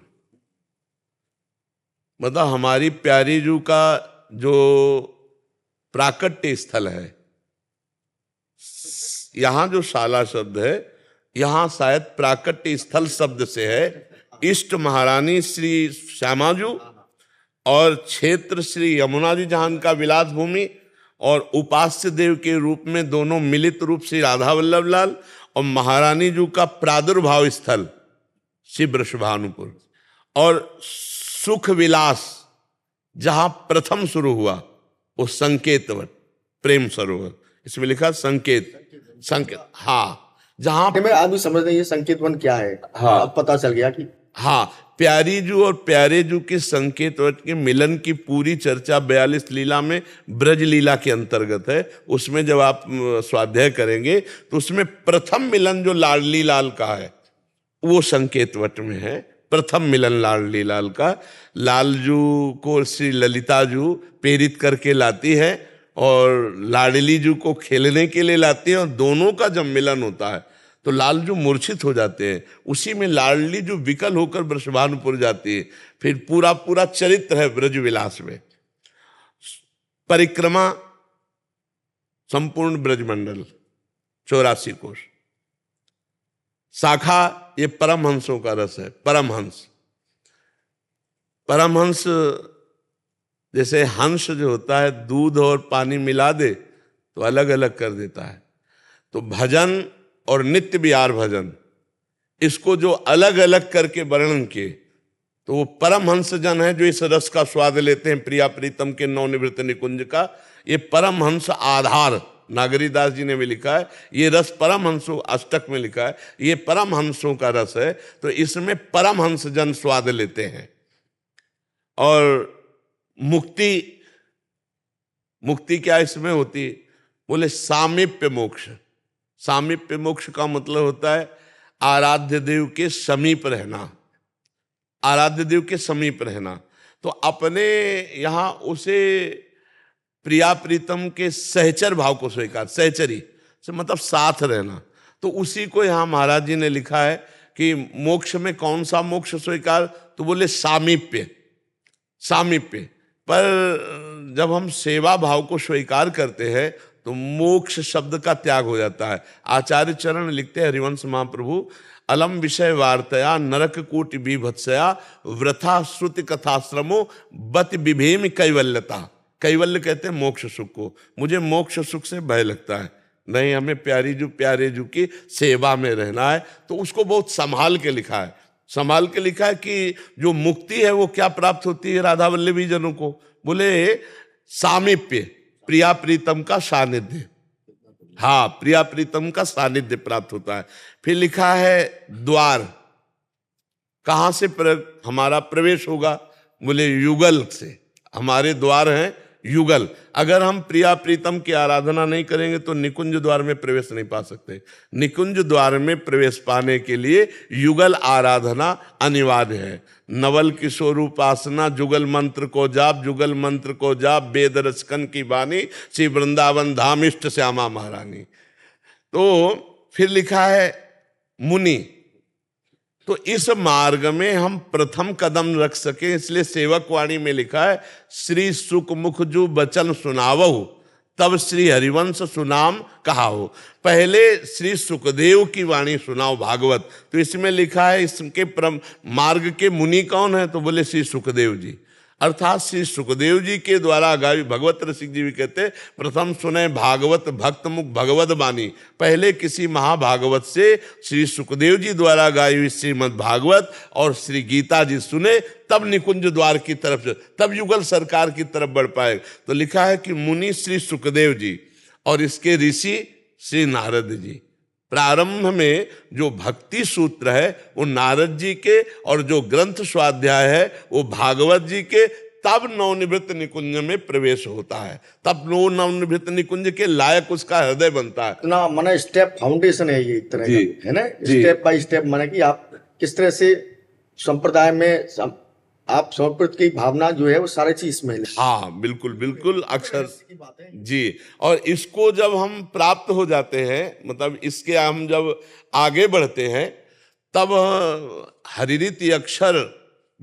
मतलब हमारी प्यारी जू का जो प्राकट्य स्थल है, यहां जो शाला शब्द है, यहां शायद प्राकट्य स्थल शब्द से है। इष्ट महारानी श्री श्यामाजू और क्षेत्र श्री यमुना जी जहां का विलास भूमि, और उपास्य देव के रूप में दोनों मिलित रूप श्री राधा वल्लभ लाल, और महारानी जी का प्रादुर्भाव स्थल श्री वृषभानुपुर। और सुख विलास जहां प्रथम शुरू हुआ वो संकेतवन प्रेम सरोवर, इसमें लिखा संकेत। हाँ, जहां में आदमी समझ नहीं ये संकेत वन क्या है। हाँ, अब पता चल गया कि हाँ, प्यारी जू और प्यारे जू के संकेत के मिलन की पूरी चर्चा 42 लीला में ब्रज लीला के अंतर्गत है। उसमें जब आप स्वाध्याय करेंगे तो उसमें प्रथम मिलन जो लाडली लाल का है वो संकेत वट में है। प्रथम मिलन लाडली लाल का, लालजू को श्री ललिता जू प्रेरित करके लाती है और लाडली जू को खेलने के लिए लाती है, और दोनों का जब मिलन होता है तो लालजू मूर्छित हो जाते हैं। उसी में लाडली जो विकल होकर वृषभानुपुर जाती है। फिर पूरा चरित्र है ब्रज विलास में। परिक्रमा संपूर्ण ब्रजमंडल 84 कोश। शाखा ये परमहंसों का रस है। परमहंस जैसे हंस जो होता है दूध और पानी मिला दे तो अलग अलग कर देता है। तो भजन और नित्य विहार भजन, इसको जो अलग अलग करके वर्णन किए तो वो परमहंस जन है जो इस रस का स्वाद लेते हैं प्रिया प्रीतम के नवनिवृत्त निकुंज का। ये परमहंस आधार, नागरीदास जी ने भी लिखा है, ये रस परमहंसों, अष्टक में लिखा है ये परमहंसों का रस है। तो इसमें परमहंस जन स्वाद लेते हैं। और मुक्ति क्या इसमें होती है? बोले सामीप्य मोक्ष। सामीप्य मोक्ष का मतलब होता है आराध्य देव के समीप रहना, आराध्य देव के समीप रहना। तो अपने यहाँ उसे प्रिया प्रीतम के सहचर भाव को स्वीकार, सहचरी से मतलब साथ रहना। तो उसी को यहाँ महाराज जी ने लिखा है कि मोक्ष में कौन सा मोक्ष स्वीकार? तो बोले सामीप्य। पर जब हम सेवा भाव को स्वीकार करते हैं तो मोक्ष शब्द का त्याग हो जाता है। आचार्य चरण लिखते हैं हरिवंश महाप्रभु, अलम विषय वार्तया नरक कूट विभत्सया व्रथा श्रुति कथाश्रमो बत विभेम कैवल्यता। कैवल्य कहते हैं मोक्ष सुख को। मुझे मोक्ष सुख से भय लगता है, नहीं, हमें प्यारे जू की सेवा में रहना है। तो उसको बहुत संभाल के लिखा है कि जो मुक्ति है वो क्या प्राप्त होती है राधा वल्लभी जनों को? बोले सामीप्य, प्रिया प्रीतम का सानिध्य। हाँ, प्रिया प्रीतम का सानिध्य प्राप्त होता है। फिर लिखा है द्वार, कहां से हमारा प्रवेश होगा? बोले युगल से। हमारे द्वार हैं युगल। अगर हम प्रिया प्रीतम की आराधना नहीं करेंगे तो निकुंज द्वार में प्रवेश नहीं पा सकते। निकुंज द्वार में प्रवेश पाने के लिए युगल आराधना अनिवार्य है। नवल किशोर उपासना जुगल मंत्र को जाप, जुगल मंत्र को जाप, वेद रचकन की बानी, श्री वृंदावन धाम इष्ट श्यामा महारानी। तो फिर लिखा है मुनि। तो इस मार्ग में हम प्रथम कदम रख सके, इसलिए सेवक वाणी में लिखा है श्री सुख मुख जू बचन सुनावहु तब श्री हरिवंश सुनाम कहा हो। पहले श्री सुखदेव की वाणी सुनाओ भागवत। तो इसमें लिखा है इसके मार्ग के मुनि कौन है, तो बोले श्री सुखदेव जी। अर्थात श्री सुखदेव जी के द्वारा गाई, भगवत रसिक जी भी कहते प्रथम सुने भागवत भक्त मुख भगवत बानी। पहले किसी महाभागवत से श्री सुखदेव जी द्वारा गाई हुई श्रीमद् भागवत और श्री गीता जी सुने, तब निकुंज द्वार की तरफ से, तब युगल सरकार की तरफ बढ़ पाए। तो लिखा है कि मुनि श्री सुखदेव जी और इसके ऋषि श्री नारद जी। प्रारंभ में जो भक्ति सूत्र है वो नारद जी के, और जो ग्रंथ स्वाध्याय है वो भागवत जी के। तब नवनिवृत्त निकुंज में प्रवेश होता है, तब नवनिवृत्त निकुंज के लायक उसका हृदय बनता है। इतना माने स्टेप फाउंडेशन है ये, एक तरह जी, का है ना, जी। स्टेप बाय स्टेप, माने कि आप किस तरह से संप्रदाय में आप समर्पित की भावना जो है वो सारी चीज इसमें है। हाँ बिल्कुल बिल्कुल, अक्षर की बात है। जी। और इसको जब हम प्राप्त हो जाते हैं, मतलब इसके हम जब आगे बढ़ते हैं, तब हरिरीति अक्षर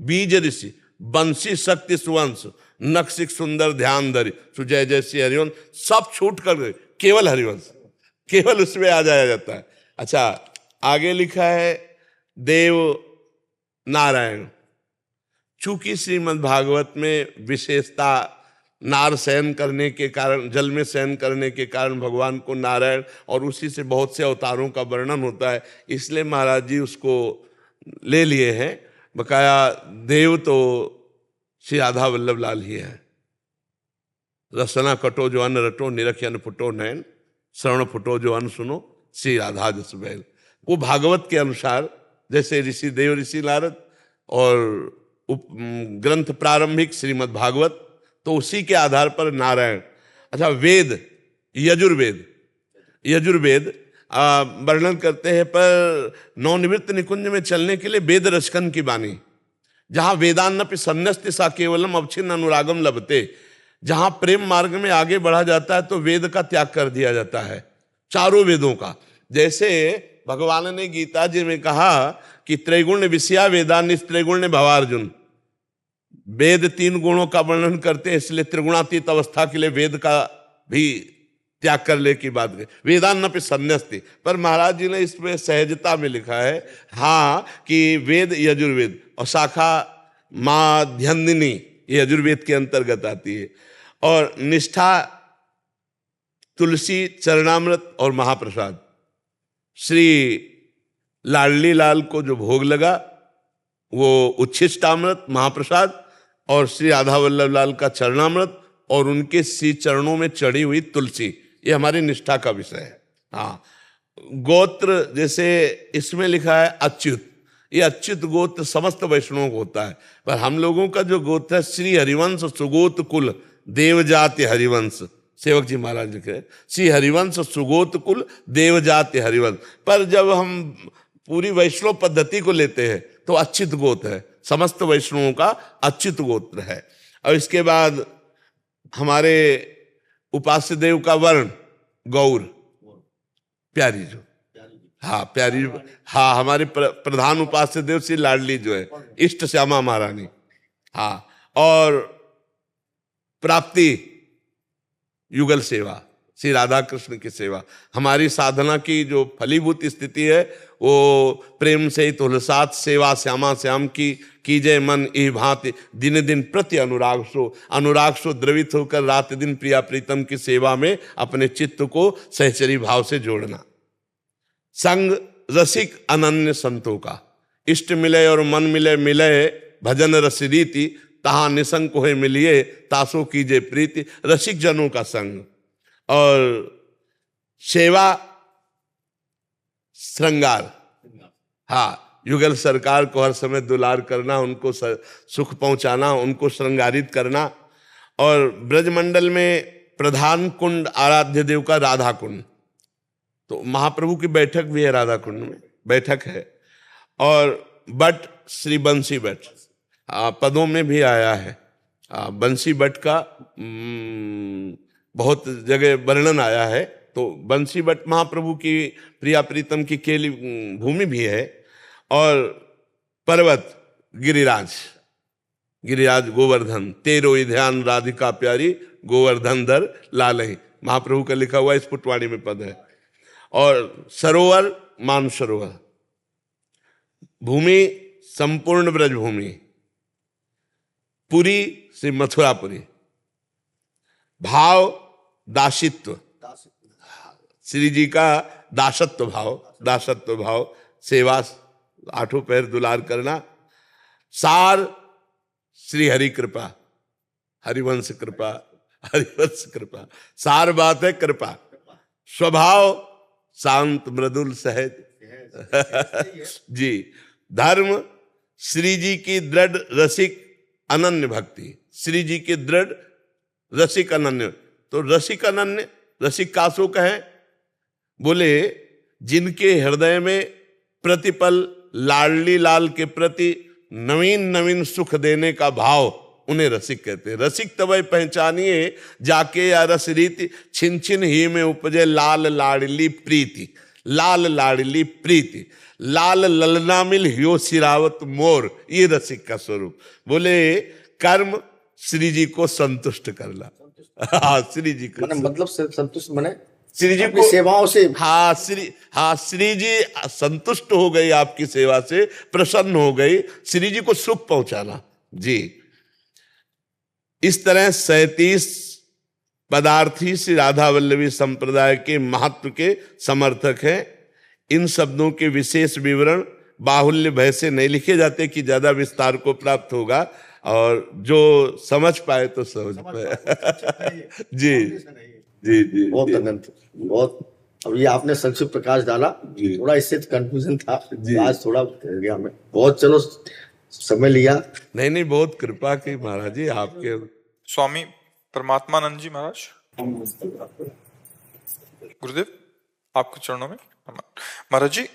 बीज ऋषि बंसी शक्ति सुवंश नक्सिक सुंदर ध्यान धरी सुजय जैसी हरिवंश, सब छूट कर गए, केवल हरिवंश, केवल उसमें आ जाया जाता है। अच्छा, आगे लिखा है देव नारायण। चूंकि श्रीमद् भागवत में विशेषता नार शयन करने के कारण, जल में शयन करने के कारण भगवान को नारायण, और उसी से बहुत से अवतारों का वर्णन होता है, इसलिए महाराज जी उसको ले लिए हैं। बकाया देव तो श्री राधा वल्लभ लाल ही है। रसना कटो जो अन्न रटो, निरख अन्न फुटो नयन, श्रवण फुटो जो अन्न सुनो, श्री राधा जस बैल। वो भागवत के अनुसार, जैसे ऋषि देव ऋषि नारद और ग्रंथ प्रारंभिक श्रीमद् भागवत, तो उसी के आधार पर नारायण। अच्छा, वेद यजुर्वेद वर्णन करते हैं, पर नवनिवृत्त निकुंज में चलने के लिए वेद रचकन की वाणी, जहां वेदान्नपि सन्यस्ति सा केवलम अवच्छिन्न अनुरागम लभते, जहां प्रेम मार्ग में आगे बढ़ा जाता है तो वेद का त्याग कर दिया जाता है, चारों वेदों का। जैसे भगवान ने गीता जी में कहा कि त्रैगुण विषया वेदा निस्त्रैगुण्य भवार्जुन। वेद 3 गुणों का वर्णन करते हैं, इसलिए त्रिगुणातीत अवस्था के लिए वेद का भी त्याग कर ले की बात है। वेदान्नपि सन्यस्ति, पर महाराज जी ने इसमें सहजता में लिखा है हाँ कि वेद यजुर्वेद और शाखा माध्यन्दिनी ये यजुर्वेद के अंतर्गत आती है। और निष्ठा तुलसी चरणामृत और महाप्रसाद। श्री लाडली लाल को जो भोग लगा वो उच्छिष्टामृत महाप्रसाद और श्री राधा वल्लभ लाल का चरणामृत और उनके श्री चरणों में चढ़ी हुई तुलसी, ये हमारी निष्ठा का विषय है। हाँ, गोत्र जैसे इसमें लिखा है अच्युत, ये अच्युत गोत्र समस्त वैष्णवों को होता है, पर हम लोगों का जो गोत्र है श्री हरिवंश सुगोत कुल देवजाति हरिवंश। सेवक जी महाराज लिखे श्री हरिवंश सुगोत कुल देवजाति हरिवंश। पर जब हम पूरी वैष्णव पद्धति को लेते हैं तो अच्युत गोत्र है, समस्त वैष्णवों का अच्युत गोत्र है। और इसके बाद हमारे उपास्य देव का वर्ण गौर, प्यारी जो, हाँ प्यारी, हाँ हमारे प्रधान उपास्य देव श्री लाडली जो है इष्ट श्यामा महारानी। हाँ, और प्राप्ति युगल सेवा, श्री राधा कृष्ण की सेवा। हमारी साधना की जो फलीभूत स्थिति है वो प्रेम से तुलसात सेवा श्यामा श्याम की कीजय मन ई भांति दिन दिन प्रति अनुराग सो द्रवित होकर रात दिन प्रिया प्रीतम की सेवा में अपने चित्त को सहचरी भाव से जोड़ना। संग रसिक अनन्य संतों का, इष्ट मिले और मन मिले मिले भजन रस रीति, तहा निसंग को मिलिए तासो कीजे प्रीति। रसिक जनों का संग और सेवा श्रृंगार। हाँ, युगल सरकार को हर समय दुलार करना, उनको सुख पहुंचाना, उनको श्रृंगारित करना। और ब्रजमंडल में प्रधान कुंड आराध्य देव का राधा कुंड, तो महाप्रभु की बैठक भी है राधा कुंड में, बैठक है। और बट श्री बंसी बट पदों में भी आया है, बंसी बट का बहुत जगह वर्णन आया है। तो बंसी बट महाप्रभु की प्रिया प्रीतम की केली भूमि भी है। और पर्वत गिरिराज, गिरिराज गोवर्धन, तेरो ध्यान राधिका प्यारी गोवर्धन धर लालही, महाप्रभु का लिखा हुआ इस पुटवाणी में पद है। और सरोवर मानसरोवर, भूमि संपूर्ण ब्रजभूमि, पुरी से मथुरापुरी, भाव दासित्व, श्री जी का दासत्व भाव, सेवा, आठों पैर दुलार करना, सार श्री हरि कृपा, हरिवंश कृपा, सार बात है कृपा, स्वभाव शांत मृदुल सहज जी, धर्म श्री जी की दृढ़ रसिक अनन्य भक्ति, श्री जी की दृढ़ रसिक अनन्य, तो रसिक अनन्य, रसिक कासो कहे, बोले जिनके हृदय में प्रतिपल लाडली लाल के प्रति नवीन नवीन सुख देने का भाव, उन्हें रसिक कहते हैं। रसिक तबै पहचानिए जाके या रस रीति, छिन छिन ही में उपजे लाल लाडली प्रीति, लाल लाडली प्रीति, लाल ललना मिल हियो सिरावत मोर, ये रसिक का स्वरूप। बोले कर्म श्री जी को संतुष्ट करना, हाँ श्री जी को मतलब संतुष्ट मने श्री जी अपनी को सेवाओं से, हाँ श्री जी संतुष्ट हो गई आपकी सेवा से, प्रसन्न हो गई, श्री जी को सुख पहुंचाना जी। इस तरह 37 पदार्थी श्री राधा वल्लभी संप्रदाय के महत्व के समर्थक हैं। इन शब्दों के विशेष विवरण बाहुल्य भय से नहीं लिखे जाते कि ज्यादा विस्तार को प्राप्त होगा, और जो समझ पाए तो समझ पाए जी जी जी, बहुत अनंत, बहुत। अब ये आपने संक्षिप्त प्रकाश डाला, थोड़ा इससे कंफ्यूजन था, आज थोड़ा हो गया हमें, बहुत चलो समय लिया। नहीं, बहुत कृपा की महाराज जी आपके। स्वामी परमात्मानंद जी महाराज, गुरुदेव आपके चरणों में महाराज जी,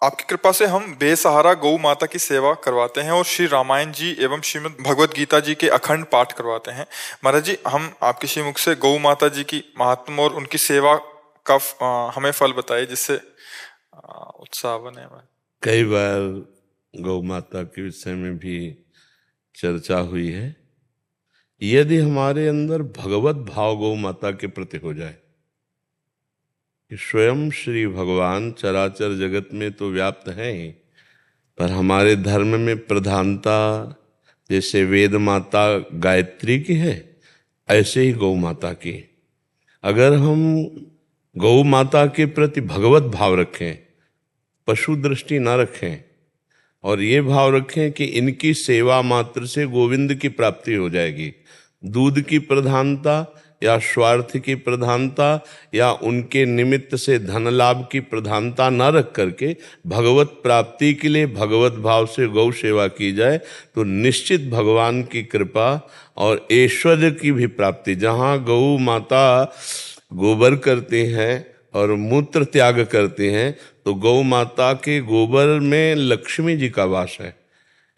आपकी कृपा से हम बेसहारा गौ माता की सेवा करवाते हैं और श्री रामायण जी एवं श्रीमद् भगवत गीता जी के अखंड पाठ करवाते हैं। महाराज जी, हम आपके श्रीमुख से गौ माता जी की महात्म और उनकी सेवा का हमें फल बताइए, जिससे उत्साह बने। कई बार गौ माता के विषय में भी चर्चा हुई है। यदि हमारे अंदर भगवत भाव गौ माता के प्रति हो जाए, कि स्वयं श्री भगवान चराचर जगत में तो व्याप्त हैं ही, पर हमारे धर्म में प्रधानता जैसे वेद माता गायत्री की है, ऐसे ही गौ माता की। अगर हम गौ माता के प्रति भगवत भाव रखें, पशु दृष्टि न रखें, और ये भाव रखें कि इनकी सेवा मात्र से गोविंद की प्राप्ति हो जाएगी, दूध की प्रधानता या स्वार्थ की प्रधानता या उनके निमित्त से धन लाभ की प्रधानता न रख करके भगवत प्राप्ति के लिए भगवत भाव से गौ सेवा की जाए, तो निश्चित भगवान की कृपा और ऐश्वर्य की भी प्राप्ति। जहाँ गौ माता गोबर करती हैं और मूत्र त्याग करती हैं, तो गौ माता के गोबर में लक्ष्मी जी का वास है।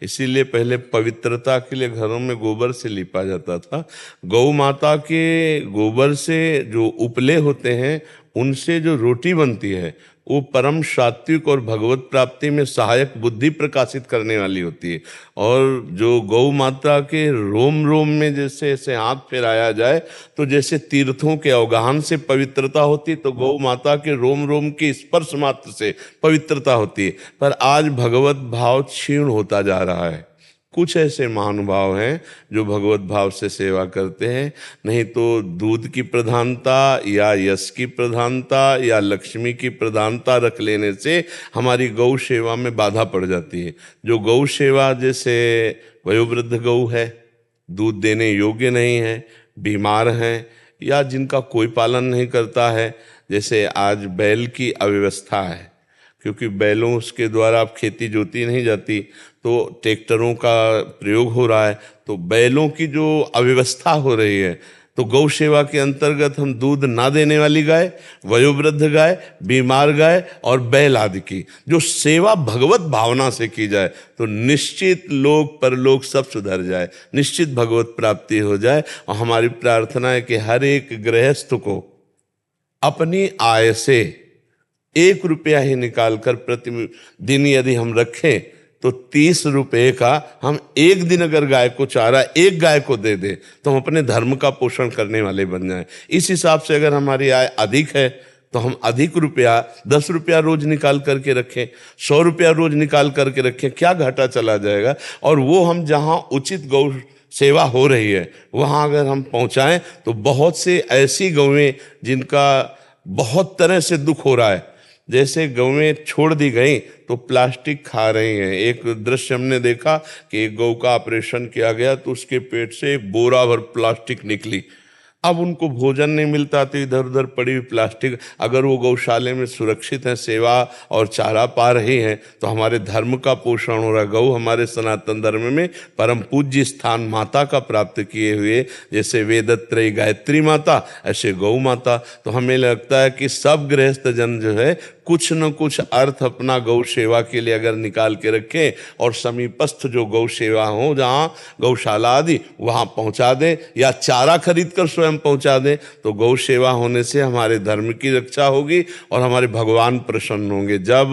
इसीलिए पहले पवित्रता के लिए घरों में गोबर से लिपा जाता था। गौ माता के गोबर से जो उपले होते हैं, उनसे जो रोटी बनती है, वो परम सात्विक और भगवत प्राप्ति में सहायक बुद्धि प्रकाशित करने वाली होती है। और जो गौ माता के रोम रोम में जैसे ऐसे हाथ फेराया जाए, तो जैसे तीर्थों के अवगाहन से पवित्रता होती, तो गौ माता के रोम रोम के स्पर्श मात्र से पवित्रता होती है। पर आज भगवत भाव क्षीण होता जा रहा है। कुछ ऐसे महानुभाव हैं जो भगवत भाव से सेवा करते हैं, नहीं तो दूध की प्रधानता या यश की प्रधानता या लक्ष्मी की प्रधानता रख लेने से हमारी गौ सेवा में बाधा पड़ जाती है। जो गौ सेवा, जैसे वयोवृद्ध गौ है, दूध देने योग्य नहीं है, बीमार हैं, या जिनका कोई पालन नहीं करता है, जैसे आज बैल की अव्यवस्था है, क्योंकि बैलों उसके द्वारा अब खेती जोती नहीं जाती, तो ट्रैक्टरों का प्रयोग हो रहा है, तो बैलों की जो अव्यवस्था हो रही है, तो गौ सेवा के अंतर्गत हम दूध ना देने वाली गाय, वयोवृद्ध गाय, बीमार गाय और बैल आदि की जो सेवा भगवत भावना से की जाए, तो निश्चित लोक परलोक सब सुधर जाए, निश्चित भगवत प्राप्ति हो जाए। और हमारी प्रार्थना है कि हर एक गृहस्थ को अपनी आय से 1 रुपया ही निकालकर प्रतिदिन यदि हम रखें, तो 30 रुपए का हम एक दिन अगर गाय को चारा एक गाय को दे दे तो हम अपने धर्म का पोषण करने वाले बन जाएं। इस हिसाब से अगर हमारी आय अधिक है तो हम अधिक रुपया 10 रुपया रोज निकाल करके रखें, 100 रुपया रोज निकाल करके रखें, क्या घाटा चला जाएगा। और वो हम जहाँ उचित गौ सेवा हो रही है वहाँ अगर हम पहुँचाएं तो बहुत से ऐसी गौएं जिनका बहुत तरह से दुख हो रहा है, जैसे गौएं छोड़ दी गई तो प्लास्टिक खा रही हैं। एक दृश्य हमने देखा कि एक गौ का ऑपरेशन किया गया तो उसके पेट से एक बोरा भर प्लास्टिक निकली। अब उनको भोजन नहीं मिलता तो इधर उधर पड़ी हुई प्लास्टिक, अगर वो गौशाले में सुरक्षित है, सेवा और चारा पा रही हैं तो हमारे धर्म का पोषण हो रहा है। गौ हमारे सनातन धर्म में परम पूज्य स्थान माता का प्राप्त किए हुए, जैसे वेदत्रयी गायत्री माता ऐसे गौ माता। तो हमें लगता है कि सब गृहस्थ जन जो है कुछ न कुछ अर्थ अपना गौ सेवा के लिए अगर निकाल के रखें और समीपस्थ जो गौ सेवा हो जहाँ गौशाला आदि वहाँ पहुँचा दें या चारा खरीद कर स्वयं पहुँचा दें तो गौ सेवा होने से हमारे धर्म की रक्षा होगी और हमारे भगवान प्रसन्न होंगे। जब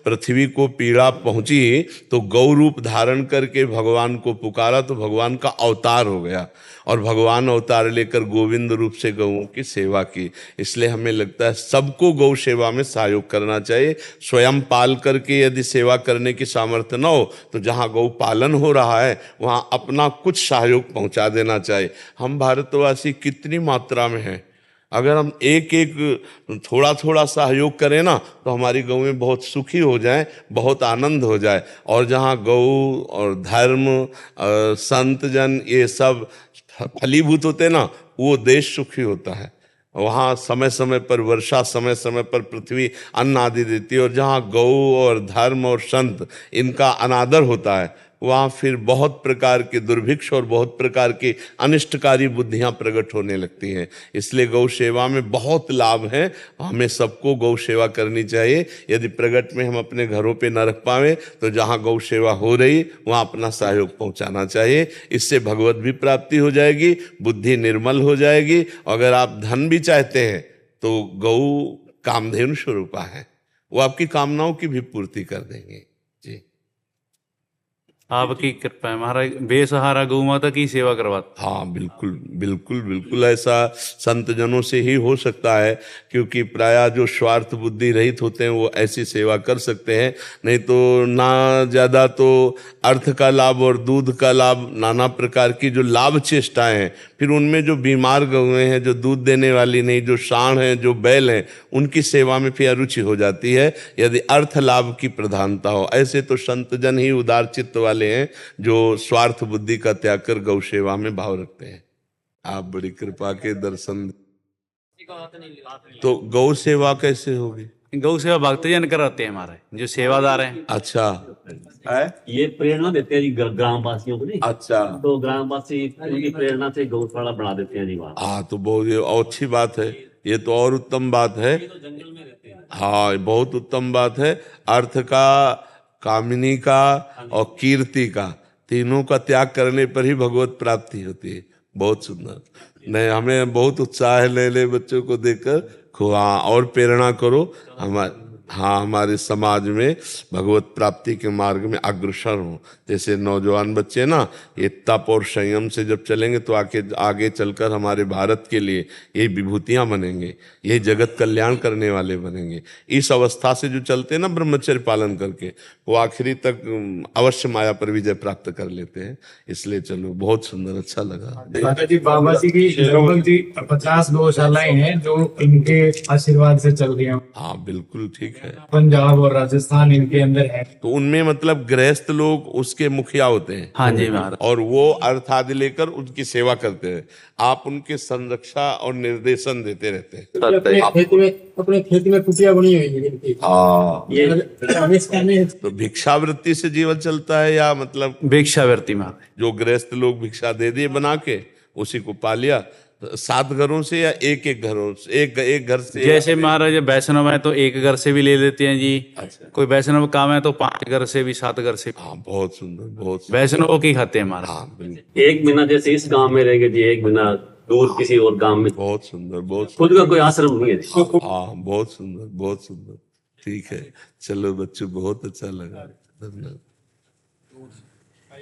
पृथ्वी को पीड़ा पहुँची तो गौ रूप धारण करके भगवान को पुकारा तो भगवान का अवतार हो गया और भगवान अवतार लेकर गोविंद रूप से गौओं की सेवा की। इसलिए हमें लगता है सबको गौ सेवा में सहयोग करना चाहिए। स्वयं पाल करके यदि सेवा करने की सामर्थ्य न हो तो जहाँ गौ पालन हो रहा है वहाँ अपना कुछ सहयोग पहुँचा देना चाहिए। हम भारतवासी कितनी मात्रा में हैं, अगर हम एक एक थोड़ा थोड़ा सहयोग करें ना तो हमारी गौएं बहुत सुखी हो जाएं, बहुत आनंद हो जाए। और जहाँ गौ और धर्म संत जन ये सब फलीभूत होते ना वो देश सुखी होता है। वहाँ समय समय पर वर्षा, समय समय पर पृथ्वी अन्न आदि देती है। और जहाँ गौ और धर्म और संत इनका अनादर होता है वहाँ फिर बहुत प्रकार के दुर्भिक्ष और बहुत प्रकार की अनिष्टकारी बुद्धियाँ प्रकट होने लगती हैं। इसलिए गौ सेवा में बहुत लाभ है, हमें सबको गौ सेवा करनी चाहिए। यदि प्रगट में हम अपने घरों पे न रख पावे तो जहाँ गौ सेवा हो रही वहाँ अपना सहयोग पहुँचाना चाहिए। इससे भगवत भी प्राप्ति हो जाएगी, बुद्धि निर्मल हो जाएगी। अगर आप धन भी चाहते हैं तो गौ कामधेनु स्वरूपा है, वो आपकी कामनाओं की भी पूर्ति कर देंगे। जी आपकी कृपा है महाराज, बेसहारा गौ माता की सेवा करवाते। हाँ बिल्कुल बिल्कुल बिल्कुल ऐसा संत जनों से ही हो सकता है, क्योंकि प्रायः जो स्वार्थ बुद्धि रहित होते हैं वो ऐसी सेवा कर सकते हैं। नहीं तो ना ज़्यादा तो अर्थ का लाभ और दूध का लाभ, नाना प्रकार की जो लाभ चेष्टाएं हैं, फिर उनमें जो बीमार गौएं हैं, जो दूध देने वाली नहीं, जो सांड हैं, जो बैल हैं, उनकी सेवा में फिर अरुचि हो जाती है यदि अर्थ लाभ की प्रधानता हो। ऐसे तो संत जन ही उदार चित्त वाले हैं जो स्वार्थ बुद्धि का त्याग कर गौ सेवा में भाव रखते हैं। आप बड़ी कृपा के दर्शन। तो गौ सेवा कैसे होगी? गौ सेवा भक्तजन कराते हैं हमारे जो सेवादार हैं। अच्छा है? ये प्रेरणा देते हैं जी ग्रामवासियों को। नहीं अच्छा, तो ग्रामवासी उनकी प्रेरणा से गौशाला बना देते हैं जी वहाँ। हाँ तो बहुत अच्छी बात है, ये तो और उत्तम बात है। तो जंगल में रहते हैं। हाँ बहुत उत्तम बात है। अर्थ का, कामिनी का और कीर्ति का, तीनों का त्याग करने पर ही भगवत प्राप्ति होती है। बहुत सुंदर। नहीं, हमें बहुत उत्साह है नए नए बच्चों को देखकर। हाँ और प्रेरणा करो हमारे समाज में भगवत प्राप्ति के मार्ग में अग्रसर हो। जैसे नौजवान बच्चे ना ये तप और संयम से जब चलेंगे तो आगे चलकर हमारे भारत के लिए ये विभूतियां बनेंगे, ये जगत कल्याण करने वाले बनेंगे। इस अवस्था से जो चलते हैं ना ब्रह्मचर्य पालन करके, वो आखिरी तक अवश्य माया पर विजय प्राप्त कर लेते हैं। इसलिए चलो बहुत सुंदर, अच्छा लगा। माता जी बाबा जी की लगभग जी 50 गौशालाएं हैं जो इनके आशीर्वाद से चल रही हैं। हाँ बिल्कुल ठीक है। पंजाब और राजस्थान इनके अंदर है। तो उनमें मतलब गृहस्थ लोग उसके मुखिया होते हैं। हाँ जी महाराज। और वो अर्थ आदि लेकर उनकी सेवा करते हैं। आप उनके संरक्षा और निर्देशन देते रहते हैं। अपने खेत में कुटिया बनी हुई है इनकी। ये तो भिक्षावृत्ति से जीवन चलता है या मतलब भिक्षावृत्ति महाराज। जो गृहस्थ लोग भिक्षा दे दिए बना के, उसी को पा लिया। 7 घरों से या एक घरों से, एक घर से? जैसे महाराज वैष्णव है तो एक घर से भी ले लेते हैं जी। अच्छा। कोई वैष्णव काम है तो 5 घर से भी, 7 घर से। हाँ बहुत सुंदर, बहुत वैष्णव की खाते हैं महाराज। हाँ एक महीना जैसे इस गांव में रहेंगे जी, एक महीना दूर किसी और गांव में। बहुत सुंदर, बहुत खुद का कोई आश्रम नहीं है। हाँ बहुत सुंदर, बहुत सुंदर। ठीक है, चलो बच्चों बहुत अच्छा लगा, धन्यवाद।